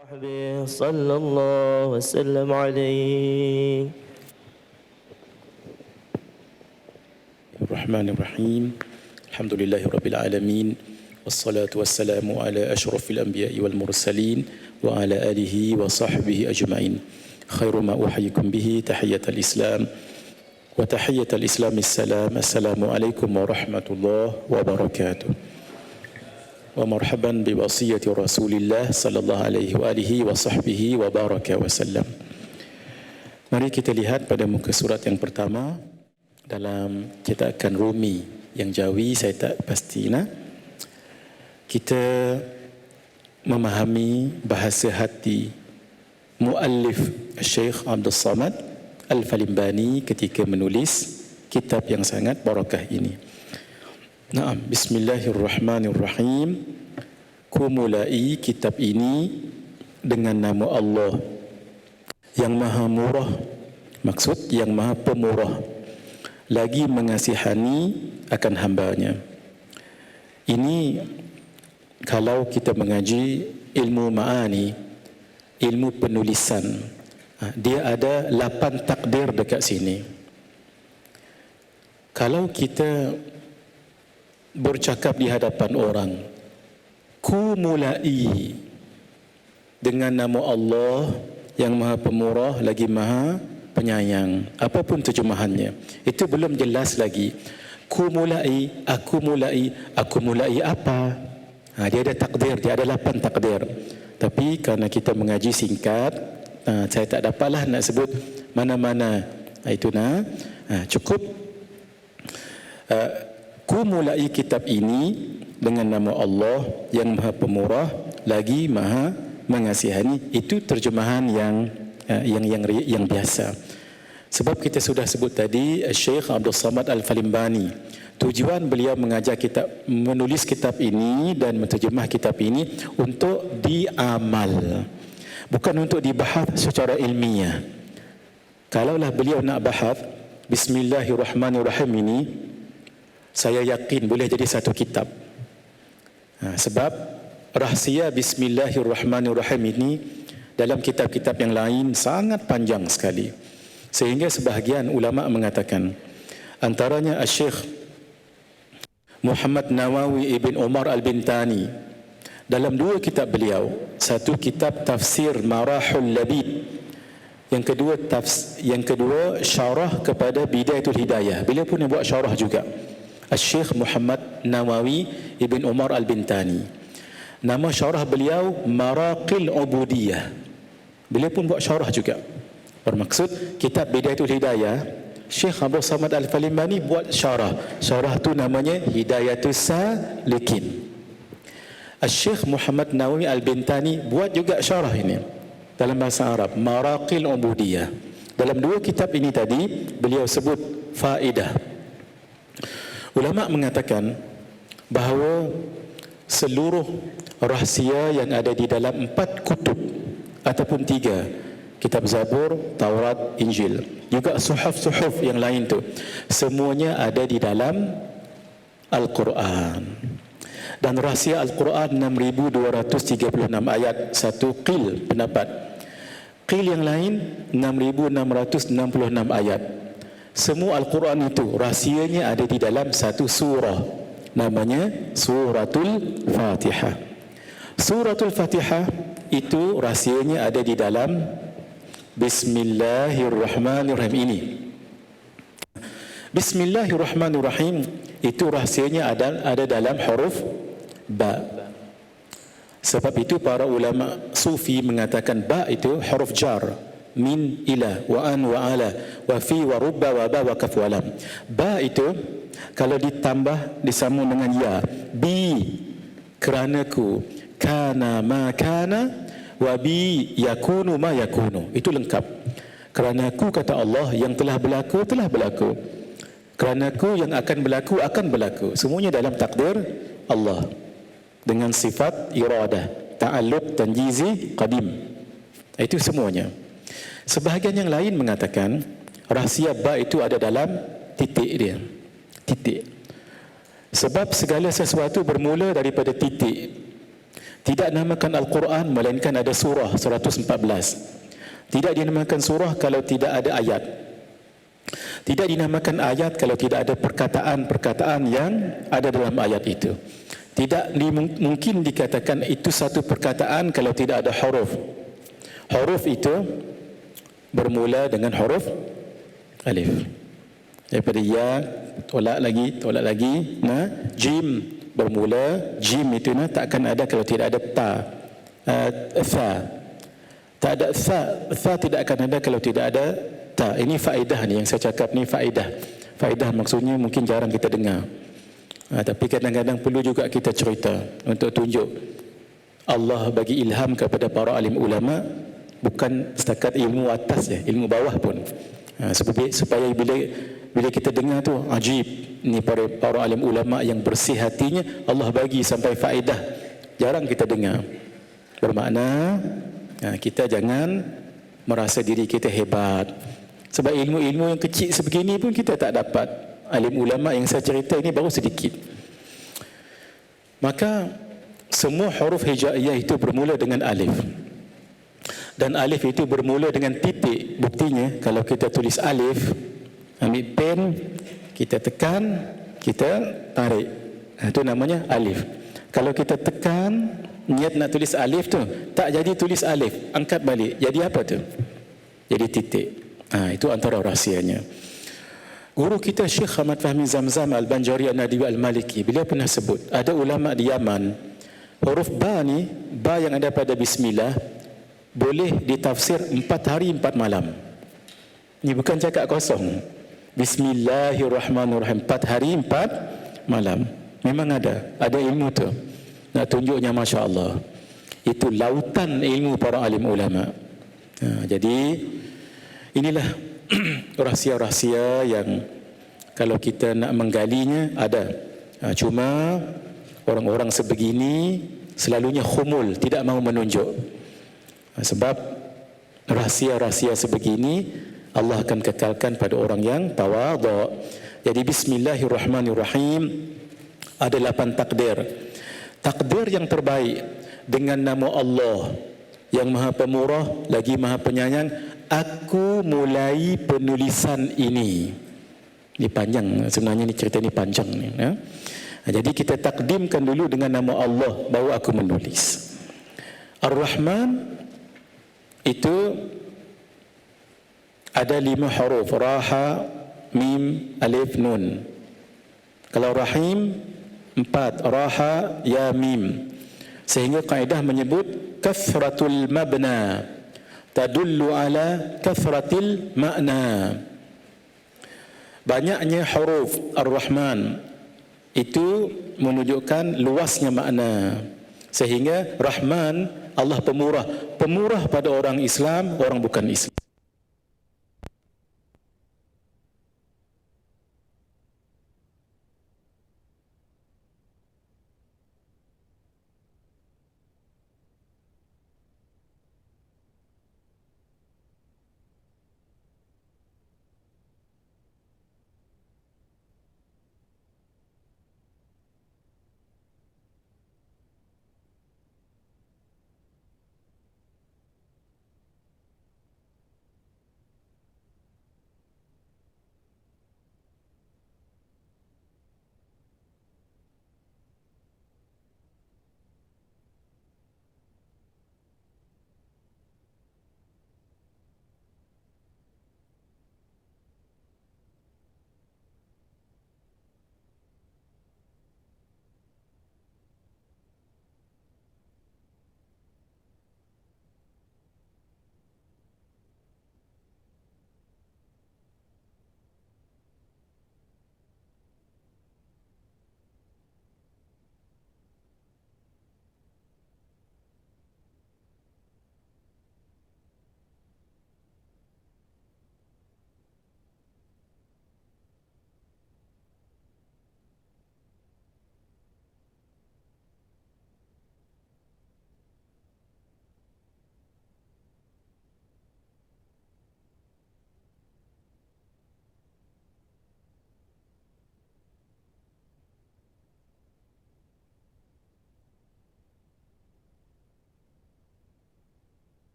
صحبه صلى الله وسلم عليه. الرحمن الرحيم. الحمد لله رب العالمين، والصلاة والسلام على أشرف الأنبياء والمرسلين وعلى آله وصحبه أجمعين. خير ما أحييكم به تحية الإسلام، وتحية الإسلام السلام. السلام عليكم ورحمة الله وبركاته. ومرحبا بوصية رسول الله صلى الله عليه وآله وصحبه وبارك وسلم. Mari kita lihat pada muka surat yang pertama dalam cetakan Rumi yang Jawi, saya tak pasti kita memahami bahasa hati muallif Syekh Abdul Samad Al-Falimbani ketika menulis kitab yang sangat barakah ini. Naam, bismillahirrahmanirrahim. Ku mulai kitab ini dengan nama Allah yang maha murah, maksud yang maha pemurah, lagi mengasihani akan hambanya. Ini kalau kita mengaji ilmu ma'ani, ilmu penulisan, dia ada 8 takdir dekat sini. Kalau kita bercakap di hadapan orang, ku mulai dengan nama Allah yang maha pemurah lagi maha penyayang, apapun terjemahannya, itu belum jelas lagi. Ku mulai, aku mulai apa? Dia ada takdir, dia ada 8 takdir. Tapi kerana kita mengaji singkat, saya tak dapatlah nak sebut mana-mana. Itu cukup. Ku mulai kitab ini dengan nama Allah yang maha pemurah lagi maha mengasihani. Itu terjemahan yang biasa. Sebab kita sudah sebut tadi, Syekh Abdul Samad Al-Falimbani, tujuan beliau mengajar kitab, menulis kitab ini dan menterjemah kitab ini untuk diamal, bukan untuk dibahas secara ilmiah. Kalaulah beliau nak bahas Bismillahirrahmanirrahim ini, saya yakin boleh jadi satu kitab. Sebab rahsia Bismillahirrahmanirrahim ini dalam kitab-kitab yang lain sangat panjang sekali, sehingga sebahagian ulama mengatakan, antaranya Syekh Muhammad Nawawi Ibn Umar Al-Bintani dalam 2 kitab beliau, satu kitab Tafsir Marahul Labid, yang kedua syarah kepada Bidayatul Hidayah, beliau pun yang buat syarah juga, Syekh Muhammad Nawawi Ibn Umar Al-Bintani. Nama syarah beliau Maraqil Ubudiyah, beliau pun buat syarah juga. Bermaksud kitab Bidayatul Hidayah, Syekh Abdul Samad Al-Falimbani buat syarah. Syarah tu namanya Hidayatus Salikin. Syekh Muhammad Nawawi Al-Bintani buat juga syarah ini dalam bahasa Arab, Maraqil Ubudiyah. Dalam 2 kitab ini tadi beliau sebut faedah. Ulama mengatakan bahawa seluruh rahsia yang ada di dalam 4 kutub ataupun 3, kitab Zabur, Taurat, Injil, juga suhuf-suhuf yang lain tu, semuanya ada di dalam Al-Quran. Dan rahsia Al-Quran 6,236 ayat, satu qil pendapat. Qil yang lain 6,666 ayat. Semua Al-Quran itu rahsianya ada di dalam satu surah, namanya Suratul Fatihah. Suratul Fatihah itu rahsianya ada di dalam Bismillahirrahmanirrahim ini. Bismillahirrahmanirrahim itu rahsianya ada dalam huruf ba. Sebab itu para ulama sufi mengatakan ba itu huruf jar, min, ila, wa an, wa ala, wa fi, wa rubba, wa ba, wa kaf, wa lam. Ba itu kalau ditambah disambung dengan ya, bi keranaku, kana ma kana, wa bi yakunu ma yakunu, itu lengkap. Keranaku kata Allah, yang telah berlaku telah berlaku. Keranaku yang akan berlaku. Semuanya dalam takdir Allah dengan sifat iradah, ta'alluq, tanjizi, qadim. Itu semuanya. Sebahagian yang lain mengatakan rahsia ba itu ada dalam titik dia. Titik. Sebab segala sesuatu bermula daripada titik. Tidak namakan Al-Quran melainkan ada surah 114. Tidak dinamakan surah kalau tidak ada ayat. Tidak dinamakan ayat kalau tidak ada perkataan-perkataan yang ada dalam ayat itu. Tidak mungkin dikatakan itu satu perkataan kalau tidak ada huruf. Huruf itu bermula dengan huruf alif. Daripada ya, tolak lagi, jim bermula, jim itu takkan ada kalau tidak ada ta. Tha. Tak ada tha tidak akan ada kalau tidak ada ta. Ini faedah ni yang saya cakap ni faedah. Faedah maksudnya mungkin jarang kita dengar. Tapi kadang-kadang perlu juga kita cerita untuk tunjuk Allah bagi ilham kepada para alim ulama, bukan setakat ilmu atas ya, ilmu bawah pun. Supaya bila kita dengar tu ajib, ni para alim ulama yang bersih hatinya, Allah bagi sampai faedah, jarang kita dengar. Bermakna kita jangan merasa diri kita hebat, sebab ilmu-ilmu yang kecil sebegini pun kita tak dapat. Alim ulama yang saya cerita ini baru sedikit. Maka semua huruf hijaiyah itu bermula dengan alif, dan alif itu bermula dengan titik. Buktinya kalau kita tulis alif, ambil pen, kita tekan, kita tarik, itu namanya alif. Kalau kita tekan, niat nak tulis alif tu, tak jadi tulis alif, angkat balik, jadi apa tu? Jadi titik. Itu antara rahsianya. Guru kita Syekh Ahmad Fahmi Zamzam Al-Banjari An-Nadiwi Al-Maliki, beliau pernah sebut, ada ulama di Yaman, huruf ba ni, ba yang ada pada bismillah, boleh ditafsir 4 hari 4 malam. Ini bukan cakap kosong. Bismillahirrahmanirrahim, 4 hari 4 malam. Memang ada ilmu tu. Nak tunjuknya Masya Allah. Itu lautan ilmu para alim ulama. Jadi inilah rahsia-rahsia yang kalau kita nak menggalinya ada. Cuma orang-orang sebegini selalunya khumul, tidak mahu menunjuk. Sebab rahsia-rahsia sebegini Allah akan kekalkan pada orang yang tawadhu. Jadi bismillahirrahmanirrahim, ada 8 takdir. Takdir yang terbaik dengan nama Allah yang Maha Pemurah lagi Maha Penyayang. Aku mulai penulisan ini. Ini panjang sebenarnya, ni cerita ni panjang ni, ya. Jadi kita takdimkan dulu dengan nama Allah baru aku menulis. Ar-Rahman itu ada 5 huruf, raha, mim, alif, nun. Kalau Rahim 4, raha, ya, mim. Sehingga kaedah menyebut kathratul mabna tadullu ala kathratil makna. Banyaknya huruf Ar-Rahman itu menunjukkan luasnya makna. Sehingga Rahman, Allah pemurah. Pemurah pada orang Islam, orang bukan Islam.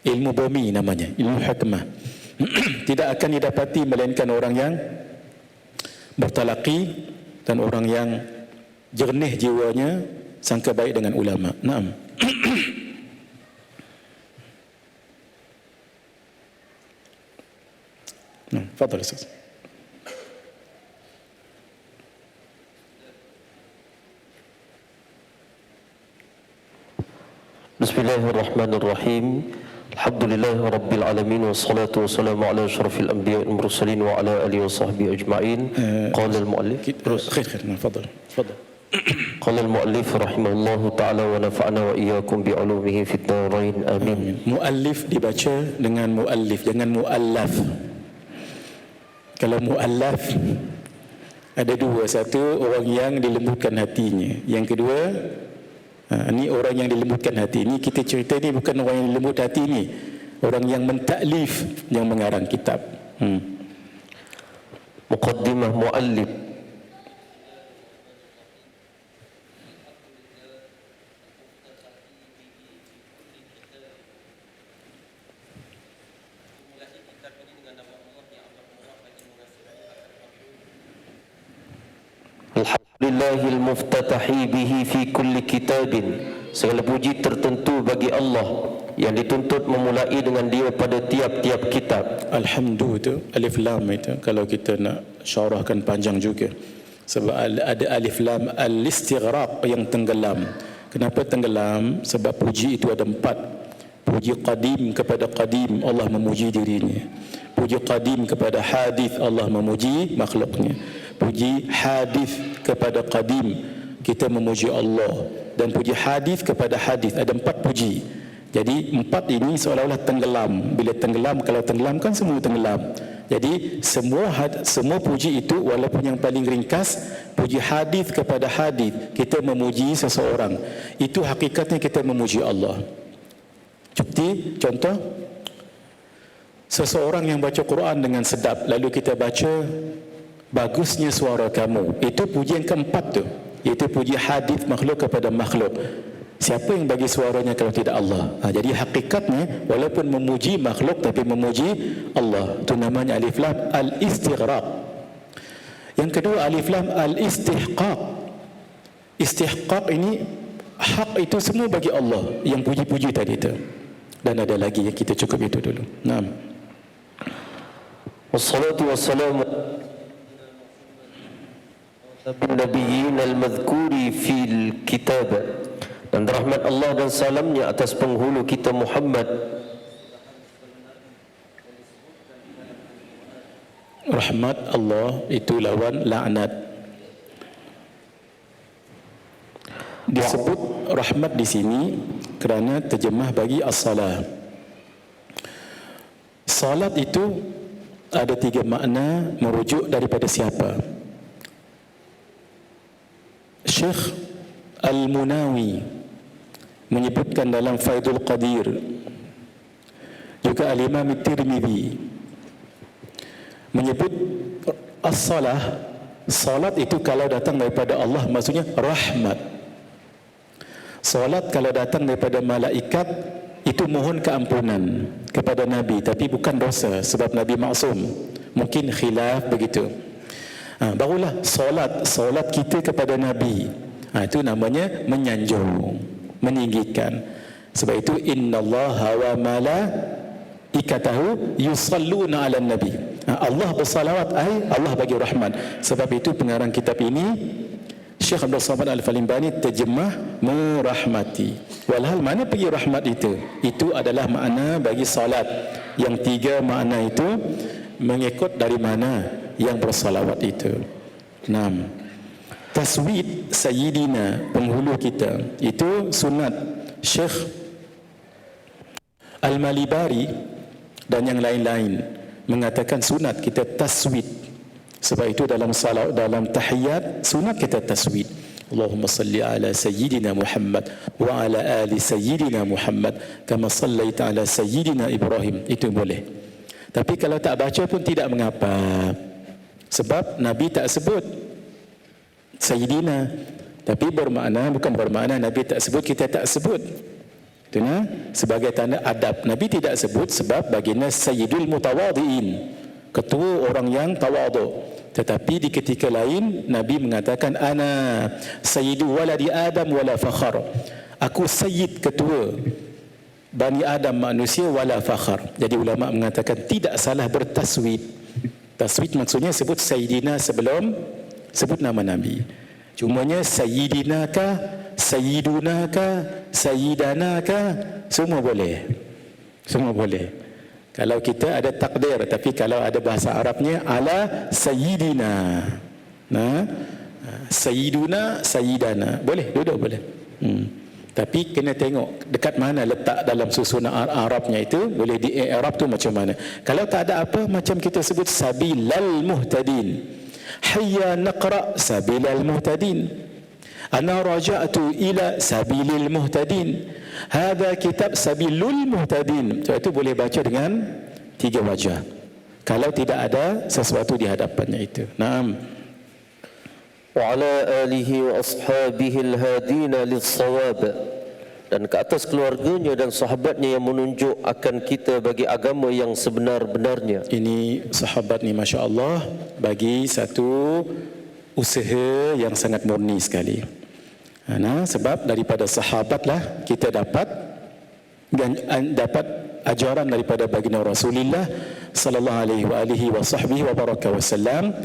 ilmu bumi namanya, ilmu hikmah. Tidak akan didapati melainkan orang yang bertalaqi dan orang yang jernih jiwanya, sangka baik dengan ulama. Naam. Fadhal Ustaz. Bismillahirrahmanirrahim. Alhamdulillahi rabbil alamin wassalatu wassalamu ala asyrafil anbiya'i wal mursalin wa ala alihi washabbihi ajma'in. Qala al-muallif khair. Fadhal. قال المؤلف رحمه الله تعالى ونفعنا وإياكم بعلومه في الدارين آمين. Muallif dibaca dengan muallif, jangan muallaf. Kalau muallaf ada dua, satu orang yang dilembutkan hatinya, yang kedua ni orang yang dilembutkan hati. Ni kita cerita ni bukan orang yang lembut hati ni, orang yang mentaklif, yang mengarang kitab. Muqaddimah muallif. Alhamdulillahil muftatahi bihi fi kulli kitabin. Segala puji tertentu bagi Allah yang dituntut memulai dengan dia pada tiap-tiap kitab. Alhamdulillah itu alif lam itu kalau kita nak syarahkan panjang juga. Sebab ada alif lam al-istighraq yang tenggelam. Kenapa tenggelam? Sebab puji itu ada empat. Puji qadim kepada qadim, Allah memuji dirinya. Puji qadim kepada hadis, Allah memuji makhluknya. Puji hadis kepada qadim, kita memuji Allah. Dan puji hadis kepada hadis, ada empat puji. Jadi empat ini seolah-olah tenggelam. Bila tenggelam, kalau tenggelam kan semua tenggelam. Jadi semua puji itu, walaupun yang paling ringkas, puji hadis kepada hadis, kita memuji seseorang. Itu hakikatnya kita memuji Allah. Bukti, contoh, seseorang yang baca Quran dengan sedap, lalu kita baca, bagusnya suara kamu. Itu puji yang keempat tu. Itu puji hadis makhluk kepada makhluk. Siapa yang bagi suaranya kalau tidak Allah? Jadi hakikatnya walaupun memuji makhluk tapi memuji Allah. Itu namanya alif lam al-istighraq. Yang kedua alif lam al-istihqaq. Istihqaq ini hak itu semua bagi Allah, yang puji-puji tadi itu. Dan ada lagi yang kita cukup itu dulu. Naam. Wassalatu wassalamu Nabiyyin al-madhkuri fil kitab. Dan rahmat Allah dan salamnya atas penghulu kita Muhammad. Rahmat Allah itu lawan laknat. Disebut rahmat di sini kerana terjemah bagi as-salah. Salat itu ada tiga makna merujuk daripada siapa? Syekh Al-Munawi menyebutkan dalam Faidul Qadir, juga Al-Imam At-Tirmidzi menyebut as-salah. Salat itu kalau datang daripada Allah maksudnya rahmat. Salat kalau datang daripada malaikat itu mohon keampunan kepada Nabi, tapi bukan dosa sebab Nabi maksum. Mungkin khilaf begitu. Barulah solat kita kepada Nabi. Itu namanya menyanjung, meninggikan. Sebab itu innallaha wa malaikatahu yusalluna 'alan nabi. Allah bersalawat, Allah bagi rahmat. Sebab itu pengarang kitab ini Syekh Abdul Samad Al-Falimbani terjemah merahmati. Walhal mana pergi rahmat itu? Itu adalah makna bagi salat. Yang tiga makna itu mengikut dari mana yang bersalawat itu. 6. Taswid Sayyidina, penghulu kita, itu sunat. Syekh Al-Malibari dan yang lain-lain mengatakan sunat kita taswid. Sebab itu dalam salat, dalam tahiyat, sunat kita taswid. Allahumma salli ala Sayyidina Muhammad wa ala ali Sayyidina Muhammad kama sallaita ala Sayyidina Ibrahim. Itu boleh. Tapi kalau tak baca pun tidak mengapa. Sebab Nabi tak sebut Sayyidina. Tapi bukan bermakna Nabi tak sebut, kita tak sebut. Itu sebagai tanda adab. Nabi tidak sebut sebab baginda sayyidul mutawadhiin, ketua orang yang tawadhu. Tetapi di ketika lain Nabi mengatakan ana sayyidu waladi Adam wala fakhar. Aku sayyid, ketua Bani Adam manusia wala fakhar. Jadi ulama mengatakan tidak salah bertaswid. Taswid maksudnya sebut sayyidina sebelum sebut nama Nabi. Cumanya sayyidina ka, sayyiduna ka, sayyidana ka, semua boleh. Semua boleh. Kalau kita ada takdir, tapi kalau ada bahasa Arabnya ala sayyidina. Sayyiduna, sayyidana. Boleh, duduk boleh. Tapi kena tengok dekat mana letak dalam susunan Arabnya itu, boleh di Arab tu macam mana. Kalau tak ada apa, macam kita sebut sabilal muhtadin. Hayya naqra sabilal muhtadin. Ana raja'tu ila sabilil muhtadin. Hadha kitab sabilul muhtadin. Itu boleh baca dengan 3 wajah. Kalau tidak ada sesuatu di hadapannya itu. Naam. Wa ala alihi wa ashabihi al-hadina lis-shawab, dan ke atas keluarganya dan sahabatnya yang menunjuk akan kita bagi agama yang sebenar-benarnya. Ini sahabat ni masya-Allah bagi satu usaha yang sangat murni sekali. Sebab daripada sahabatlah kita dapat ajaran daripada baginda Rasulullah sallallahu alaihi wasallam,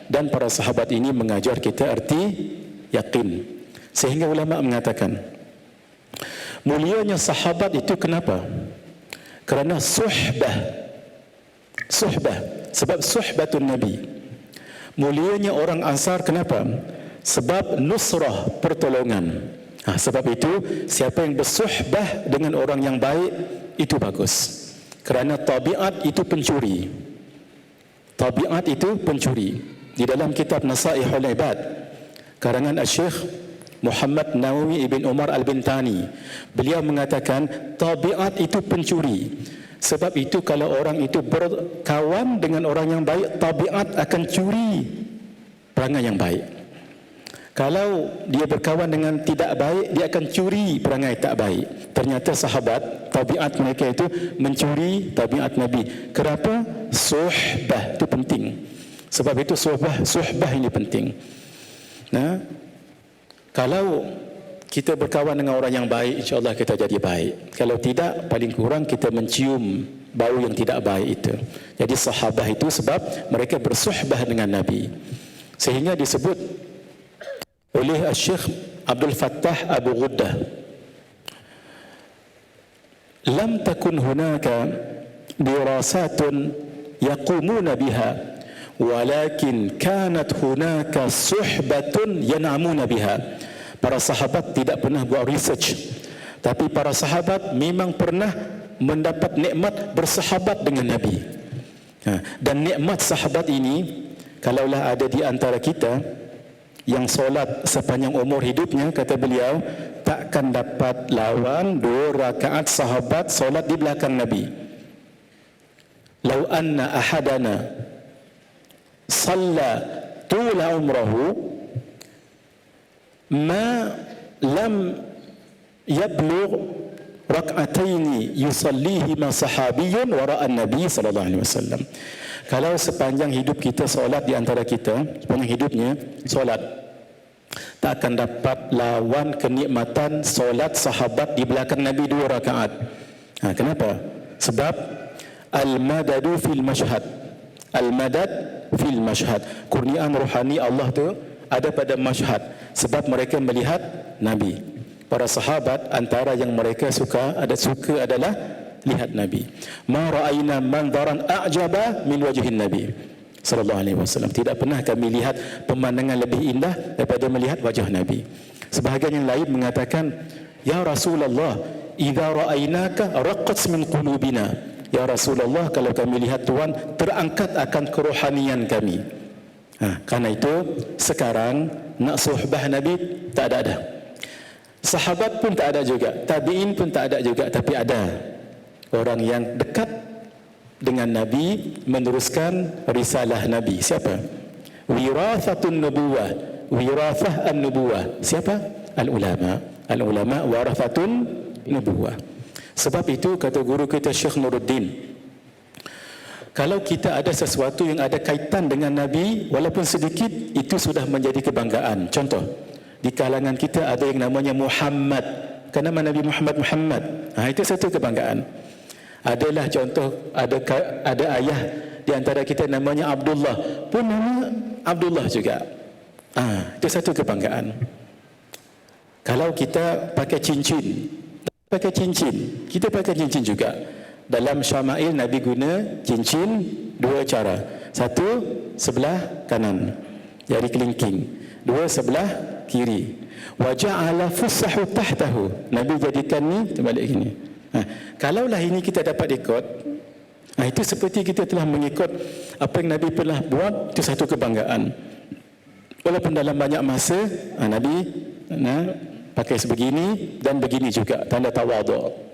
dan para sahabat ini mengajar kita arti yakin. Sehingga ulama mengatakan mulianya sahabat itu kenapa? Kerana suhbah, sebab suhbatun Nabi. Mulianya orang Ansar kenapa? Sebab nusrah, pertolongan. Sebab itu siapa yang bersuhbah dengan orang yang baik itu bagus. Kerana tabiat itu pencuri. Tabiat itu pencuri. Di dalam kitab Nasaihul Ibad karangan Syekh Muhammad Nawawi Ibn Umar Al-Bintani, beliau mengatakan tabiat itu pencuri. Sebab itu kalau orang itu berkawan dengan orang yang baik, tabiat akan curi perangai yang baik. Kalau dia berkawan dengan tidak baik, dia akan curi perangai tak baik. Ternyata sahabat, tabiat mereka itu mencuri tabiat Nabi. Kenapa? Suhbah itu penting. Sebab itu suhbah ini penting. Kalau kita berkawan dengan orang yang baik, insya-Allah kita jadi baik. Kalau tidak, paling kurang kita mencium bau yang tidak baik itu. Jadi sahabat itu sebab mereka bersuhbah dengan Nabi. Sehingga disebut oleh Syekh Abdul Fattah Abu Ghuddah, lam takun hunaka dirasatun yaqumuna biha, walakin kanat hunaka suhbatun yan'amuna biha. Para sahabat tidak pernah buat research, tapi para sahabat memang pernah mendapat nikmat bersahabat dengan Nabi. Dan nikmat sahabat ini, kalaulah ada di antara kita yang solat sepanjang umur hidupnya, kata beliau, takkan dapat lawan 2 rakaat sahabat solat di belakang Nabi. Lau anna ahadana salla tula umrahu ma lam yablugh rak'ataini yusallihima sahabiyyun wara'an Nabi sallallahu alaihi wasallam. Kalau sepanjang hidup kita solat di antara kita, sepanjang hidupnya solat, tak akan dapat lawan kenikmatan solat sahabat di belakang Nabi 2 rakaat. Kenapa? Sebab al-madadu fil mashhad. Al-madad fil mashhad. Kurniaan rohani Allah tu ada pada mashhad. Sebab mereka melihat Nabi. Para sahabat antara yang mereka suka adalah lihat Nabi. Ma ra'ayna manzaran a'jaba min wajhin Nabi sallallahu alaihi wasallam. Tidak pernah kami lihat pemandangan lebih indah daripada melihat wajah Nabi. Sebahagian yang lain mengatakan, ya Rasulullah, idza ra'aynaka raqqat min qulubina. Ya Rasulullah, kalau kami lihat Tuhan, terangkat akan kerohanian kami. Karena itu sekarang nak suhbah Nabi tak ada. Sahabat pun tak ada juga, tabi'in pun tak ada juga, tapi ada orang yang dekat dengan Nabi meneruskan risalah Nabi. Siapa? Wirathatun nubuwah. Wirathah an-nubuwah. Siapa? Al-ulama. Al-ulama warathatun nubuwah. Sebab itu kata guru kita Syekh Nuruddin, kalau kita ada sesuatu yang ada kaitan dengan Nabi walaupun sedikit, itu sudah menjadi kebanggaan. Contoh, di kalangan kita ada yang namanya Muhammad, kerana nama Nabi Muhammad. Itu satu kebanggaan. Adalah contoh, ada ayah di antara kita namanya Abdullah, pun nama Abdullah juga. Itu satu kebanggaan. Kalau kita pakai cincin, kita pakai cincin juga. Dalam Syama'il Nabi guna cincin dua cara. Satu sebelah kanan, jari kelingking. Dua sebelah kiri. Wa ja'ala fussahu tahtahu. Nabi jadikan ni terbalik gini. Kalaulah ini kita dapat ikut, itu seperti kita telah mengikut apa yang Nabi pernah buat. Itu satu kebanggaan. Walaupun dalam banyak masa Nabi pakai sebegini dan begini juga, tanda tawaduk.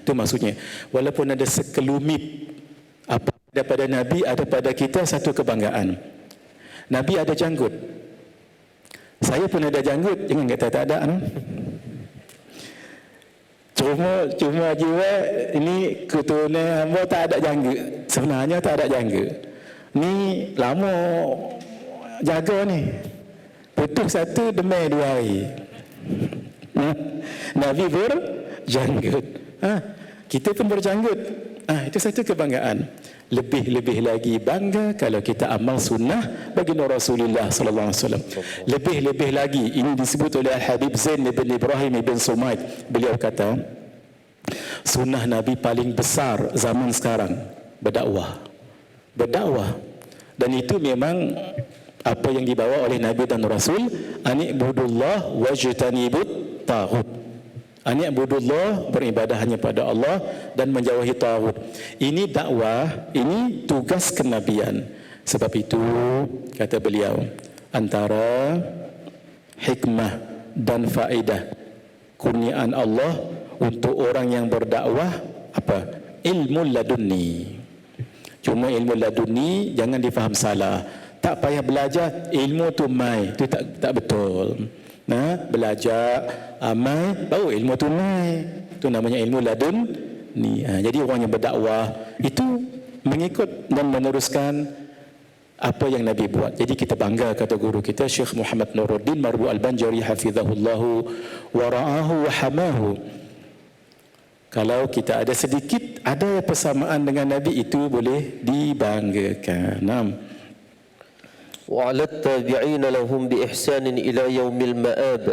Itu maksudnya. Walaupun ada sekelumit apa daripada Nabi, ada pada kita satu kebanggaan. Nabi ada janggut, saya pun ada janggut, jangan kata tak ada. Cuma jiwa ini keturunan hamba tak ada janggut. Sebenarnya tak ada janggut. Ni lama jaga ni. Putus satu, demai 2 hari. Nabi berjanggut. Kita pun berjanggut. Itu satu kebanggaan. Lebih-lebih lagi bangga kalau kita amal sunnah baginda Rasulullah sallallahu alaihi wasallam. Lebih-lebih lagi, ini disebut oleh Al-Habib Zain bin Ibrahim bin Sumaid. Beliau kata, sunnah Nabi paling besar zaman sekarang berdakwah. Dan itu memang apa yang dibawa oleh Nabi dan Rasul, ani'budullah wajtanibut taghut. Ani'budullah, beribadah hanya pada Allah dan menjauhi taghut. Ini dakwah, ini tugas kenabian. Sebab itu kata beliau, antara hikmah dan faedah kurniaan Allah untuk orang yang berdakwah apa? Ilmu ladunni. Cuma ilmu ladunni jangan difaham salah. Tak payah belajar ilmu tu mai, itu tak betul. Belajar amai baru ilmu tunai, itu namanya ilmu ladun ni. Jadi orang yang berdakwah itu mengikut dan meneruskan apa yang Nabi buat. Jadi kita bangga, kata guru kita Syekh Muhammad Nuruddin Marbu Al-Banjari hafizahullahu wa ra'ahu wa hamahu, kalau kita ada sedikit ada persamaan dengan Nabi, itu boleh dibanggakan. وعلى التابعين لهم بإحسان إلى يوم المآب,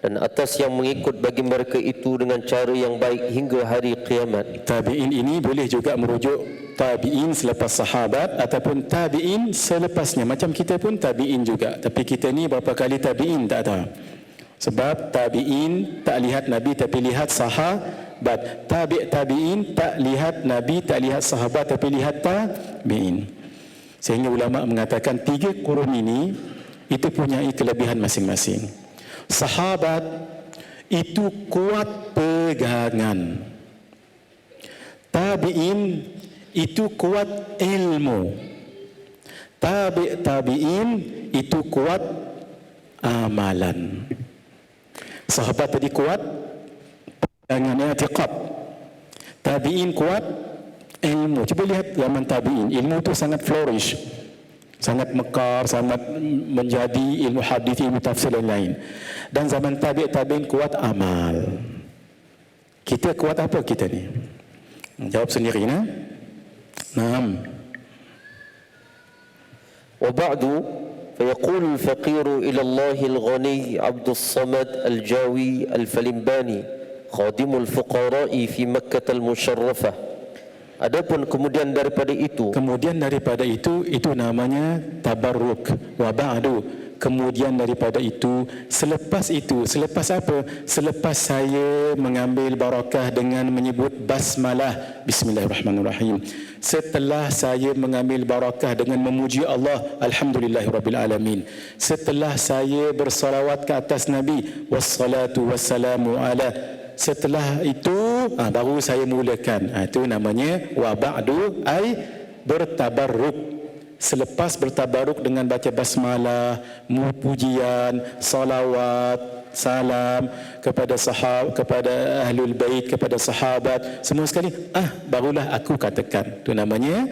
dan atas yang mengikut bagi mereka itu dengan cara yang baik hingga hari kiamat. Tabi'in ini boleh juga merujuk tabi'in selepas sahabat ataupun tabi'in selepasnya. Macam kita pun tabi'in juga, tapi kita ni berapa kali tabi'in tak tahu. Sebab tabi'in tak lihat Nabi tapi lihat sahabat. Tabi'in tak lihat Nabi, tak lihat sahabat tapi lihat tabi'in. Sehingga ulama mengatakan 3 kurun ini itu punya kelebihan masing-masing. Sahabat itu kuat pegangan. Tabi'in itu kuat ilmu. Tabi'in itu kuat amalan. Sahabat tadi kuat pegangan i'tiqad. Tabi'in kuat ilmu. Cuba lihat zaman tabi'in, ilmu itu sangat flourish, sangat mekar, sangat menjadi ilmu hadis, ilmu tafsir dan lain. Dan zaman tabi'in kuat amal. Kita kuat apa kita ni? Jawab sendiri, nah. Naam. Wa ba'du fayaqulu al-faqiru ila Allah al-ghani Abdus Samad al-Jawi al-Falimbani khadimul fuqara'i fi Makkah al-Musharrafah. Adapun kemudian daripada itu itu namanya tabarruk. Wa ba'du, kemudian daripada itu, selepas apa? Selepas saya mengambil barakah dengan menyebut basmalah, bismillahirrahmanirrahim. Setelah saya mengambil barakah dengan memuji Allah, alhamdulillahirabbil alamin. Setelah saya bersalawat ke atas Nabi, wassalatu wassalamu ala. Setelah itu baru saya mulakan. Itu namanya wa ba'du, ay bertabarruk. Selepas bertabarruk dengan baca basmalah, pujian, salawat, salam kepada kepada ahlul bait, kepada sahabat, semua sekali, barulah aku katakan. Itu namanya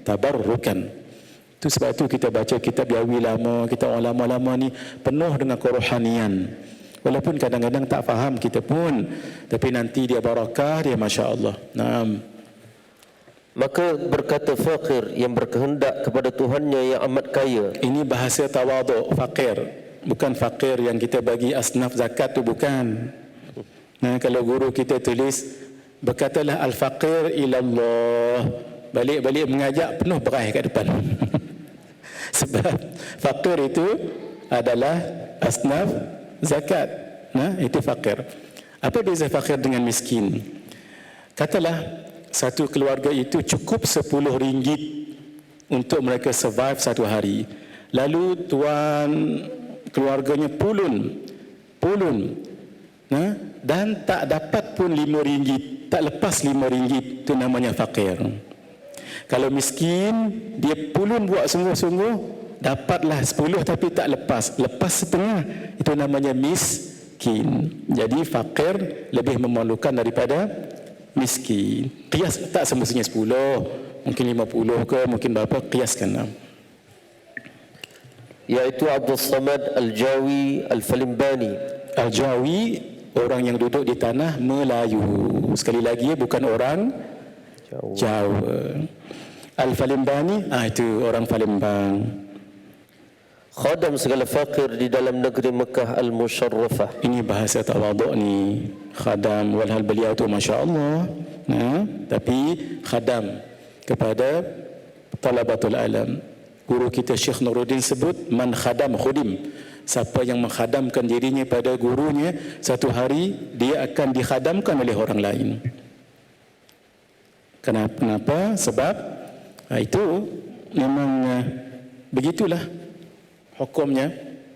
tabarrukan. Itu sebab itu kita baca kitab Yawi lama, kita orang lama-lama ni penuh dengan kerohanian. Walaupun kadang-kadang tak faham kita pun, tapi nanti dia barakah, dia masya-Allah. Naam. Maka berkata fakir yang berkehendak kepada Tuhannya yang amat kaya. Ini bahasa tawaduk, fakir. Bukan fakir yang kita bagi asnaf zakat tu, bukan. Nah, kalau guru kita tulis, berkatalah al-faqir ilallah. Balik-balik mengajak penuh berai kat depan. Sebab fakir itu adalah asnaf zakat. Nah, itu fakir. Apa beza fakir dengan miskin? Katalah satu keluarga itu cukup 10 ringgit untuk mereka survive satu hari. Lalu tuan keluarganya pulun, dan tak dapat pun 5 ringgit, tak lepas 5 ringgit, itu namanya fakir. Kalau miskin, dia pulun buat sungguh-sungguh, dapatlah 10 tapi tak lepas setengah, itu namanya miskin. Jadi fakir lebih memalukan daripada miskin. Qiyas tak semestinya 10, mungkin 50 ke, mungkin berapa, qiyaskan. Iaitu Abdul Samad Al-Jawi Al-Falimbani. Al-Jawi, orang yang duduk di tanah Melayu. Sekali lagi, bukan orang Jawa. Al-Falimbani, itu orang Palembang. Khadam segala fakir di dalam negeri Mekah Al-Musharrafah. Ini bahasa tawaduk ni. Khadam, walhal beliau tu masya-Allah. Tapi khadam kepada talabatul alam. Guru kita Syekh Nuruddin sebut, man khadam khudim. Siapa yang menghadamkan dirinya pada gurunya, satu hari dia akan dikhadamkan oleh orang lain. Kenapa? Sebab itu memang begitulah hukumnya.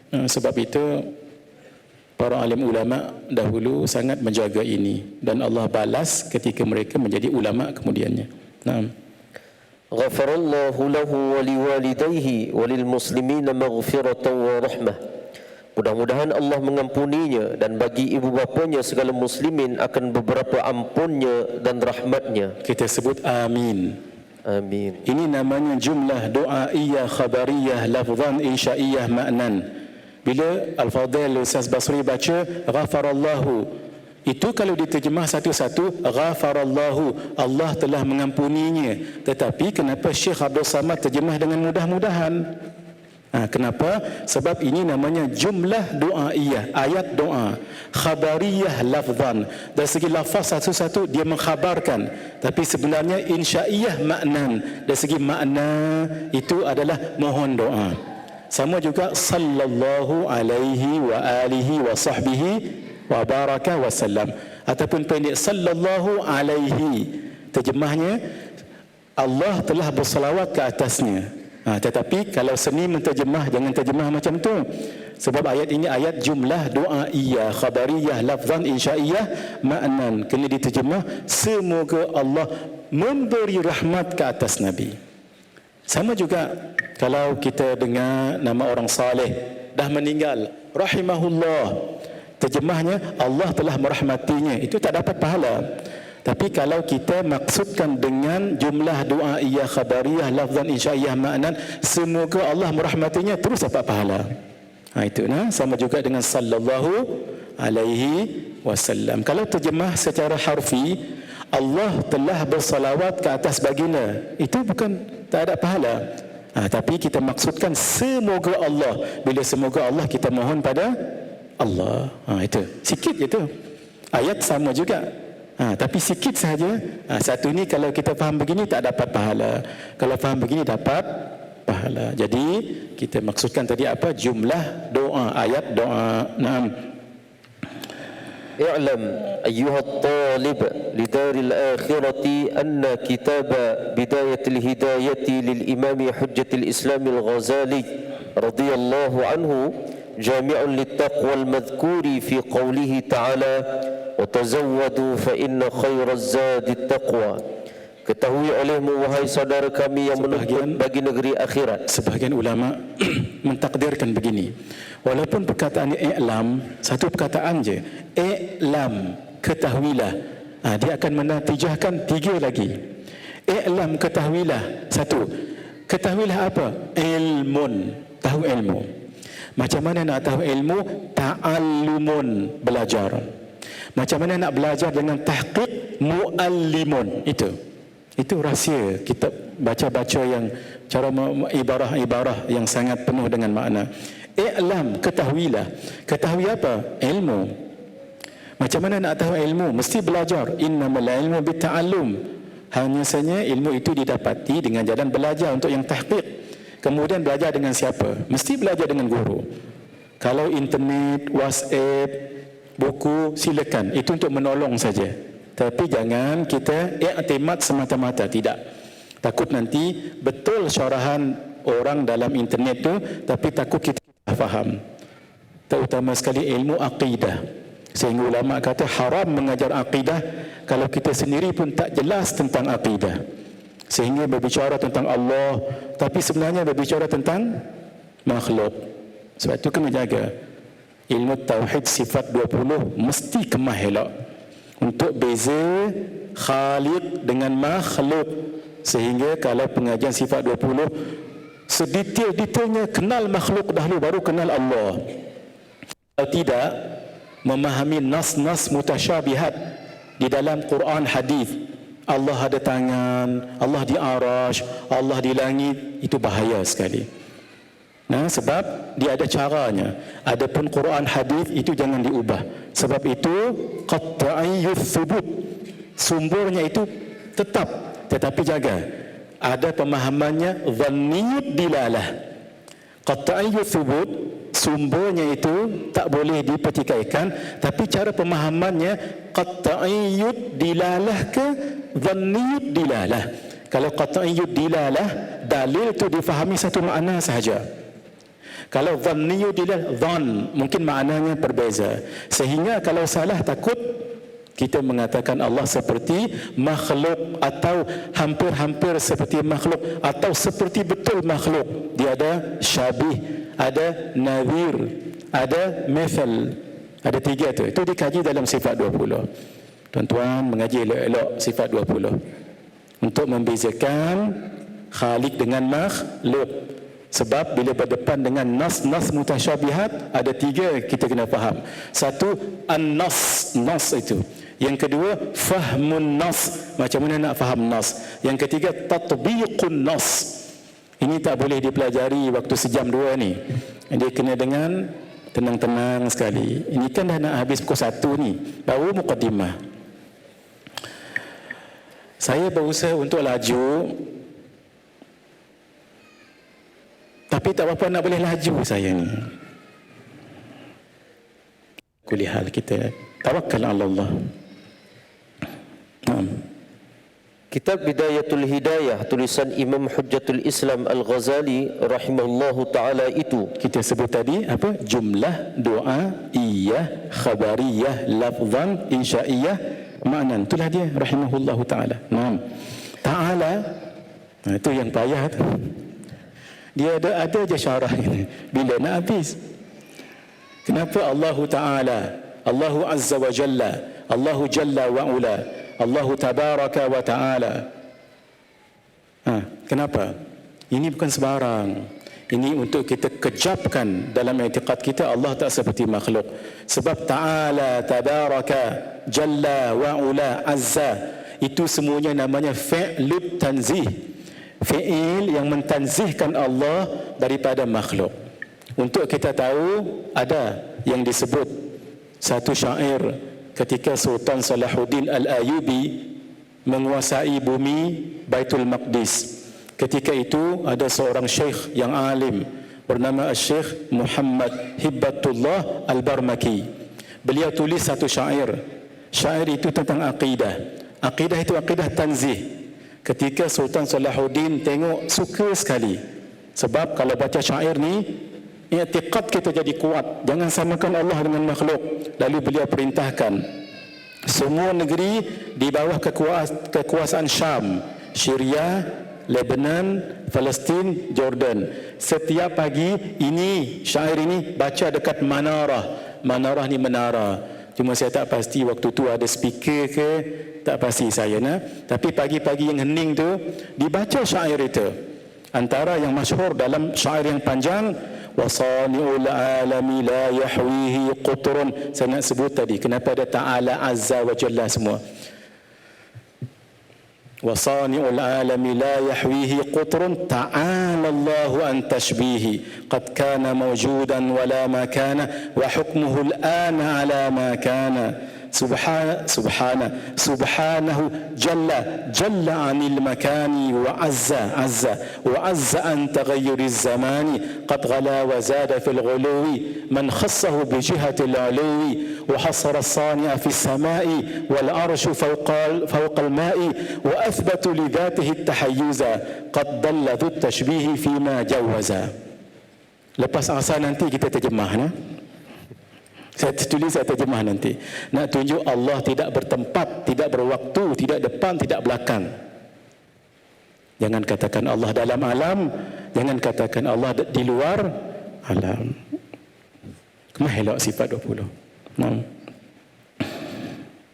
Sebab itu para alim ulama dahulu sangat menjaga ini, dan Allah balas ketika mereka menjadi ulama kemudiannya. Naam. Ghafarallahu lahu wa liwalidayhi wa lilmuslimina maghfiratan wa rahmah. Mudah-mudahan Allah mengampuninya dan bagi ibu bapanya segala muslimin akan beberapa ampunnya dan rahmatnya. Kita sebut amin. Amin. Ini namanya jumlah doaiyah, khabariyah, lafzan, insya'iyah, ma'nan. Bila Al-Fadhil Ustaz Basri baca ghafarallahu, itu kalau diterjemah satu-satu, ghafarallahu, Allah telah mengampuninya. Tetapi kenapa Syekh Abdul Samad terjemah dengan mudah-mudahan? Kenapa? Sebab ini namanya jumlah doaiyah, ayat doa, khabariyah lafzan. Dari segi lafaz satu-satu dia mengkhabarkan, tapi sebenarnya insya'iyah maknan. Dari segi makna itu adalah mohon doa. Sama juga sallallahu alaihi wa alihi wa sahbihi wa baraka wa sallam, ataupun pendek sallallahu alaihi, terjemahnya Allah telah bersalawat ke atasnya. Tetapi kalau seni menterjemah, jangan terjemah macam tu. Sebab ayat ini ayat jumlah doaiyah, khabariyah, lafzan, insya'iyah, ma'nan. Kena diterjemah semoga Allah memberi rahmat ke atas Nabi. Sama juga kalau kita dengar nama orang saleh dah meninggal, rahimahullah, terjemahnya Allah telah merahmatinya, itu tak dapat pahala. Tapi kalau kita maksudkan dengan jumlah doaiyah, khabariyah, lafzan, insya'iyah, ma'nan, semoga Allah merahmatinya, terus dapat pahala. Itu sama juga dengan sallallahu alaihi wasallam. Kalau terjemah secara harfi, Allah telah bersalawat ke atas baginda, itu bukan tak ada pahala. Tapi kita maksudkan semoga Allah. Bila semoga Allah, kita mohon pada Allah. Itu sikit je tu. Ayat sama juga. Tapi sikit saja. Satu ni kalau kita faham begini tak dapat pahala. Kalau faham begini dapat pahala. Jadi kita maksudkan tadi apa? Jumlah doa, ayat doa. Naam. اعلم أيها الطالب لدار الآخرة أن كتاب بداية الهداية للإمام حجة الإسلام الغزالي رضي الله عنه جامع للتقوى المذكور في قوله تعالى وتزودوا فإن خير الزاد التقوى. Ketahui olehmu wahai saudara kami yang menuntut bagi negeri akhirat. Sebahagian ulama mentakdirkan begini, walaupun perkataan i'lam satu perkataan je, i'lam, ketahuilah, dia akan menatijahkan 3 lagi. I'lam, ketahuilah, 1, ketahuilah apa? Ilmun, tahu ilmu. Macam mana nak tahu ilmu? Ta'allumun, belajar. Macam mana nak belajar dengan tahqiq? Muallimun. Itu rahsia kitab baca-baca yang cara ibarah-ibarah yang sangat penuh dengan makna. I'lam, ketahuilah. Ketahui apa? Ilmu. Macam mana nak tahu ilmu? Mesti belajar. Innamal ilmu bitta'allum. Hanya saja ilmu itu didapati dengan jalan belajar untuk yang tahqiq. Kemudian belajar dengan siapa? Mesti belajar dengan guru. Kalau internet, WhatsApp, buku, silakan. Itu untuk menolong saja. Tapi jangan kita i'timad semata-mata, tidak. Takut nanti betul syarahan orang dalam internet tu, tapi takut kita faham. Terutama sekali ilmu akidah. Sehingga ulama kata haram mengajar akidah kalau kita sendiri pun tak jelas tentang akidah. Sehingga berbicara tentang Allah, tapi sebenarnya berbicara tentang makhluk. Sebab itu kena jaga. Ilmu tauhid sifat 20 mesti kemah elok. Untuk beza khaliq dengan makhluk, sehingga kalau pengajian sifat 20 sedetail-detailnya kenal makhluk dahulu baru kenal Allah. Kalau tidak, memahami nas-nas mutasyabihat di dalam Quran hadis, Allah ada tangan, Allah di arash, Allah di langit, itu bahaya sekali. Nah, sebab dia ada caranya. Adapun Quran hadis itu jangan diubah. Sebab itu qat'iyyus thubut. Sumbernya itu tetap, tetapi jaga. Ada pemahamannya dhanniyud dilalah. Qat'iyyus thubut, sumbernya itu tak boleh dipertikaikan, tapi cara pemahamannya qat'iyyud dilalah ke dhanniyud dilalah. Kalau qat'iyyud dilalah, dalil itu difahami satu makna sahaja. Kalau dhanniyu dilal, dhan mungkin maknanya berbeza. Sehingga kalau salah takut kita mengatakan Allah seperti makhluk atau hampir-hampir seperti makhluk atau seperti betul makhluk. Dia ada syabih, ada nadhir, ada mithal. Ada 3 tu. Itu dikaji dalam sifat 20. Tuan-tuan mengaji elok-elok sifat 20 untuk membezakan khaliq dengan makhluk. Sebab bila berdepan dengan nas-nas mutasyabihat, ada 3 kita kena faham. 1, an-nas, nas itu. Yang kedua, fahmun nas, macam mana nak faham nas. Yang ketiga, tatbiqun nas. Ini tak boleh dipelajari waktu sejam 2 ni. Dia kena dengan tenang-tenang sekali. Ini kan dah nak habis pukul 1 ni, baru muqaddimah. Saya berusaha untuk laju, tapi tak apa nak boleh laju saya ni. Kulihal kita tawakkal ala Allah. Kitab Bidayatul Hidayah tulisan Imam Hujjatul Islam Al-Ghazali rahimahullahu taala itu kita sebut tadi apa? Jumlah doa iyah, khabariyah, lafzan, insya'iyah, maknan. Itulah dia rahimahullahu taala. Ta'ala. Itu yang payah tu. Dia ada je syarah ini. Bila nak habis? Kenapa Allahu Ta'ala, Allahu Azza wa Jalla, Allahu Jalla wa Ula, Allahu Tabaraka wa Ta'ala? Kenapa? Ini bukan sebarang. Ini untuk kita kejapkan dalam i'tiqad kita Allah tak seperti makhluk. Sebab Ta'ala, Tabaraka, Jalla wa Ula, Azza, itu semuanya namanya fi'lut tanzih. Fi'il yang mentanzihkan Allah daripada makhluk. Untuk kita tahu, ada yang disebut satu syair ketika Sultan Salahuddin Al-Ayyubi menguasai bumi Baitul Maqdis. Ketika itu ada seorang syekh yang alim bernama Syekh Muhammad Hibbatullah Al-Barmaki. Beliau tulis satu syair. Syair itu tentang akidah. Akidah itu akidah tanzih. Ketika Sultan Salahuddin tengok, suka sekali. Sebab kalau baca syair ni, i'tiqad kita jadi kuat. Jangan samakan Allah dengan makhluk. Lalu beliau perintahkan semua negeri di bawah kekuasaan Syam Syria, Lebanon, Palestin, Jordan. Setiap pagi ini syair ini baca dekat manarah. Manarah ni menara. Cuma saya tak pasti waktu tu ada speaker ke, tak pasti saya nah. Tapi pagi-pagi yang hening tu dibaca syair itu. Antara yang masyhur dalam syair yang panjang, wasani'ul alami la yahwihi qutrun. Saya nak sebut tadi kenapa ada ta'ala azza wa jalla semua. وصانع العالم لا يحويه قطر تعالى الله عن تشبيه قد كان موجودا ولا ما كان وحكمه الآن على ما كان سبحانه جل عن المكان وعز عن تغير الزمان قد غلا وزاد في الغلو من خصه بجهة العلو وحصر الصانع في السماء والعرش فوق الماء وأثبت لذاته التحيز قد ضل ذو التشبيه فيما جوز. Lepas asal nanti kita terjemah nah? Saya tulis, saya terjemah nanti. Nak tunjuk Allah tidak bertempat, tidak berwaktu, tidak depan, tidak belakang. Jangan katakan Allah dalam alam, jangan katakan Allah di luar alam. Kemah elok sifat 20.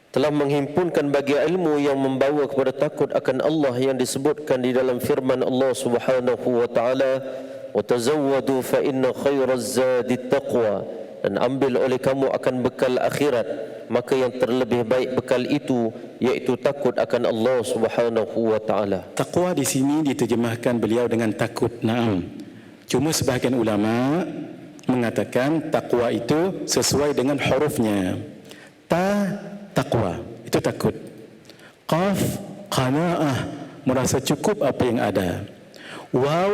Telah menghimpunkan bagi ilmu yang membawa kepada takut akan Allah yang disebutkan di dalam firman Allah Subhanahu wa taala, "Wa tazawwadu fa inna khairaz zadi taqwa." Dan ambil oleh kamu akan bekal akhirat, maka yang terlebih baik bekal itu iaitu takut akan Allah Subhanahu wa taala. Taqwa di sini diterjemahkan beliau dengan takut. Naam. Cuma sebahagian ulama mengatakan takwa itu sesuai dengan hurufnya. Taqwa itu takut. Qaf qanaah, merasa cukup apa yang ada. Waw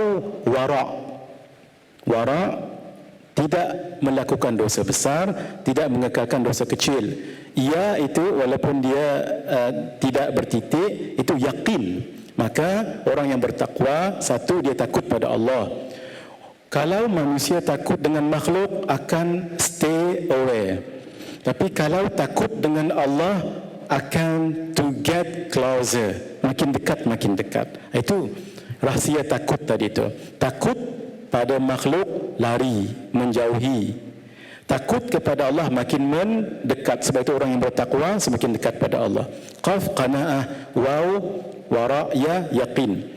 wara tidak melakukan dosa besar, tidak mengekalkan dosa kecil. Ia itu walaupun dia tidak bertitik, itu yakin. Maka orang yang bertakwa, satu dia takut pada Allah. Kalau manusia takut dengan makhluk akan stay away. Tapi kalau takut dengan Allah akan to get closer, makin dekat. Itu rahsia takut tadi itu. Takut pada makhluk lari, menjauhi. Takut kepada Allah makin mendekat. Sebab itu orang yang bertakwa semakin dekat pada Allah. Qaf qanaah, waw wara ya yaqin.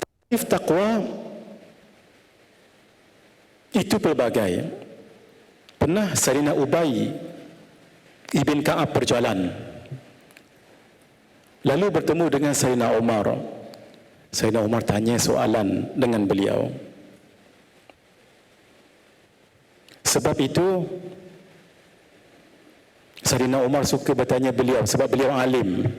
Tarif takwa itu pelbagai. Pernah Sayyidina Ubay ibn Ka'ab berjalan, lalu bertemu dengan Sayyidina Umar. Sayyidina Umar tanya soalan dengan beliau. Sebab itu Sayyidina Umar suka bertanya beliau sebab beliau alim.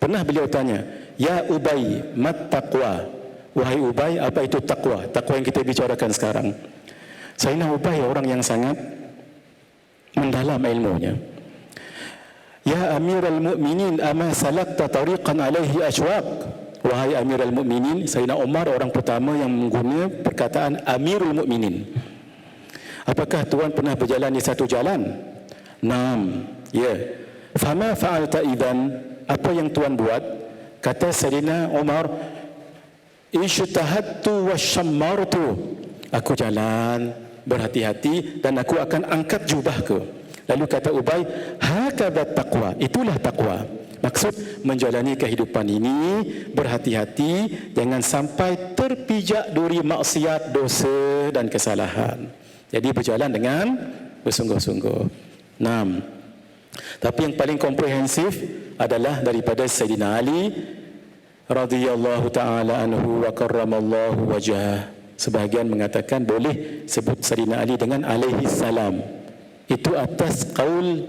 Pernah beliau tanya, "Ya Ubay, mat taqwa?" Wahai Ubay, apa itu takwa? Takwa yang kita bicarakan sekarang. Sayyidina Ubay orang yang sangat mendalam ilmunya. "Ya Amirul Mukminin, ama salakta tariqan alaihi ashwaq?" Wahai Amirul Mukminin, Sayyidina Umar orang pertama yang menggunakan perkataan Amirul Mukminin. Apakah tuan pernah berjalan di satu jalan? Naam. Ya. Fama fa'alta idzan? Apa yang tuan buat? Kata Sayyidina Umar, "Ishtahadtu washammartu." Aku jalan berhati-hati dan aku akan angkat jubahku. Lalu kata Ubay, "Hakadha taqwa." Itulah takwa. Maksud menjalani kehidupan ini berhati-hati, jangan sampai terpijak duri maksiat, dosa dan kesalahan. Jadi berjalan dengan bersungguh-sungguh. 6. Tapi yang paling komprehensif adalah daripada Sayyidina Ali radhiyallahu taala anhu wa karramallahu wajhah. Sebahagian mengatakan boleh sebut Sayyidina Ali dengan alaihi salam. Itu atas qaul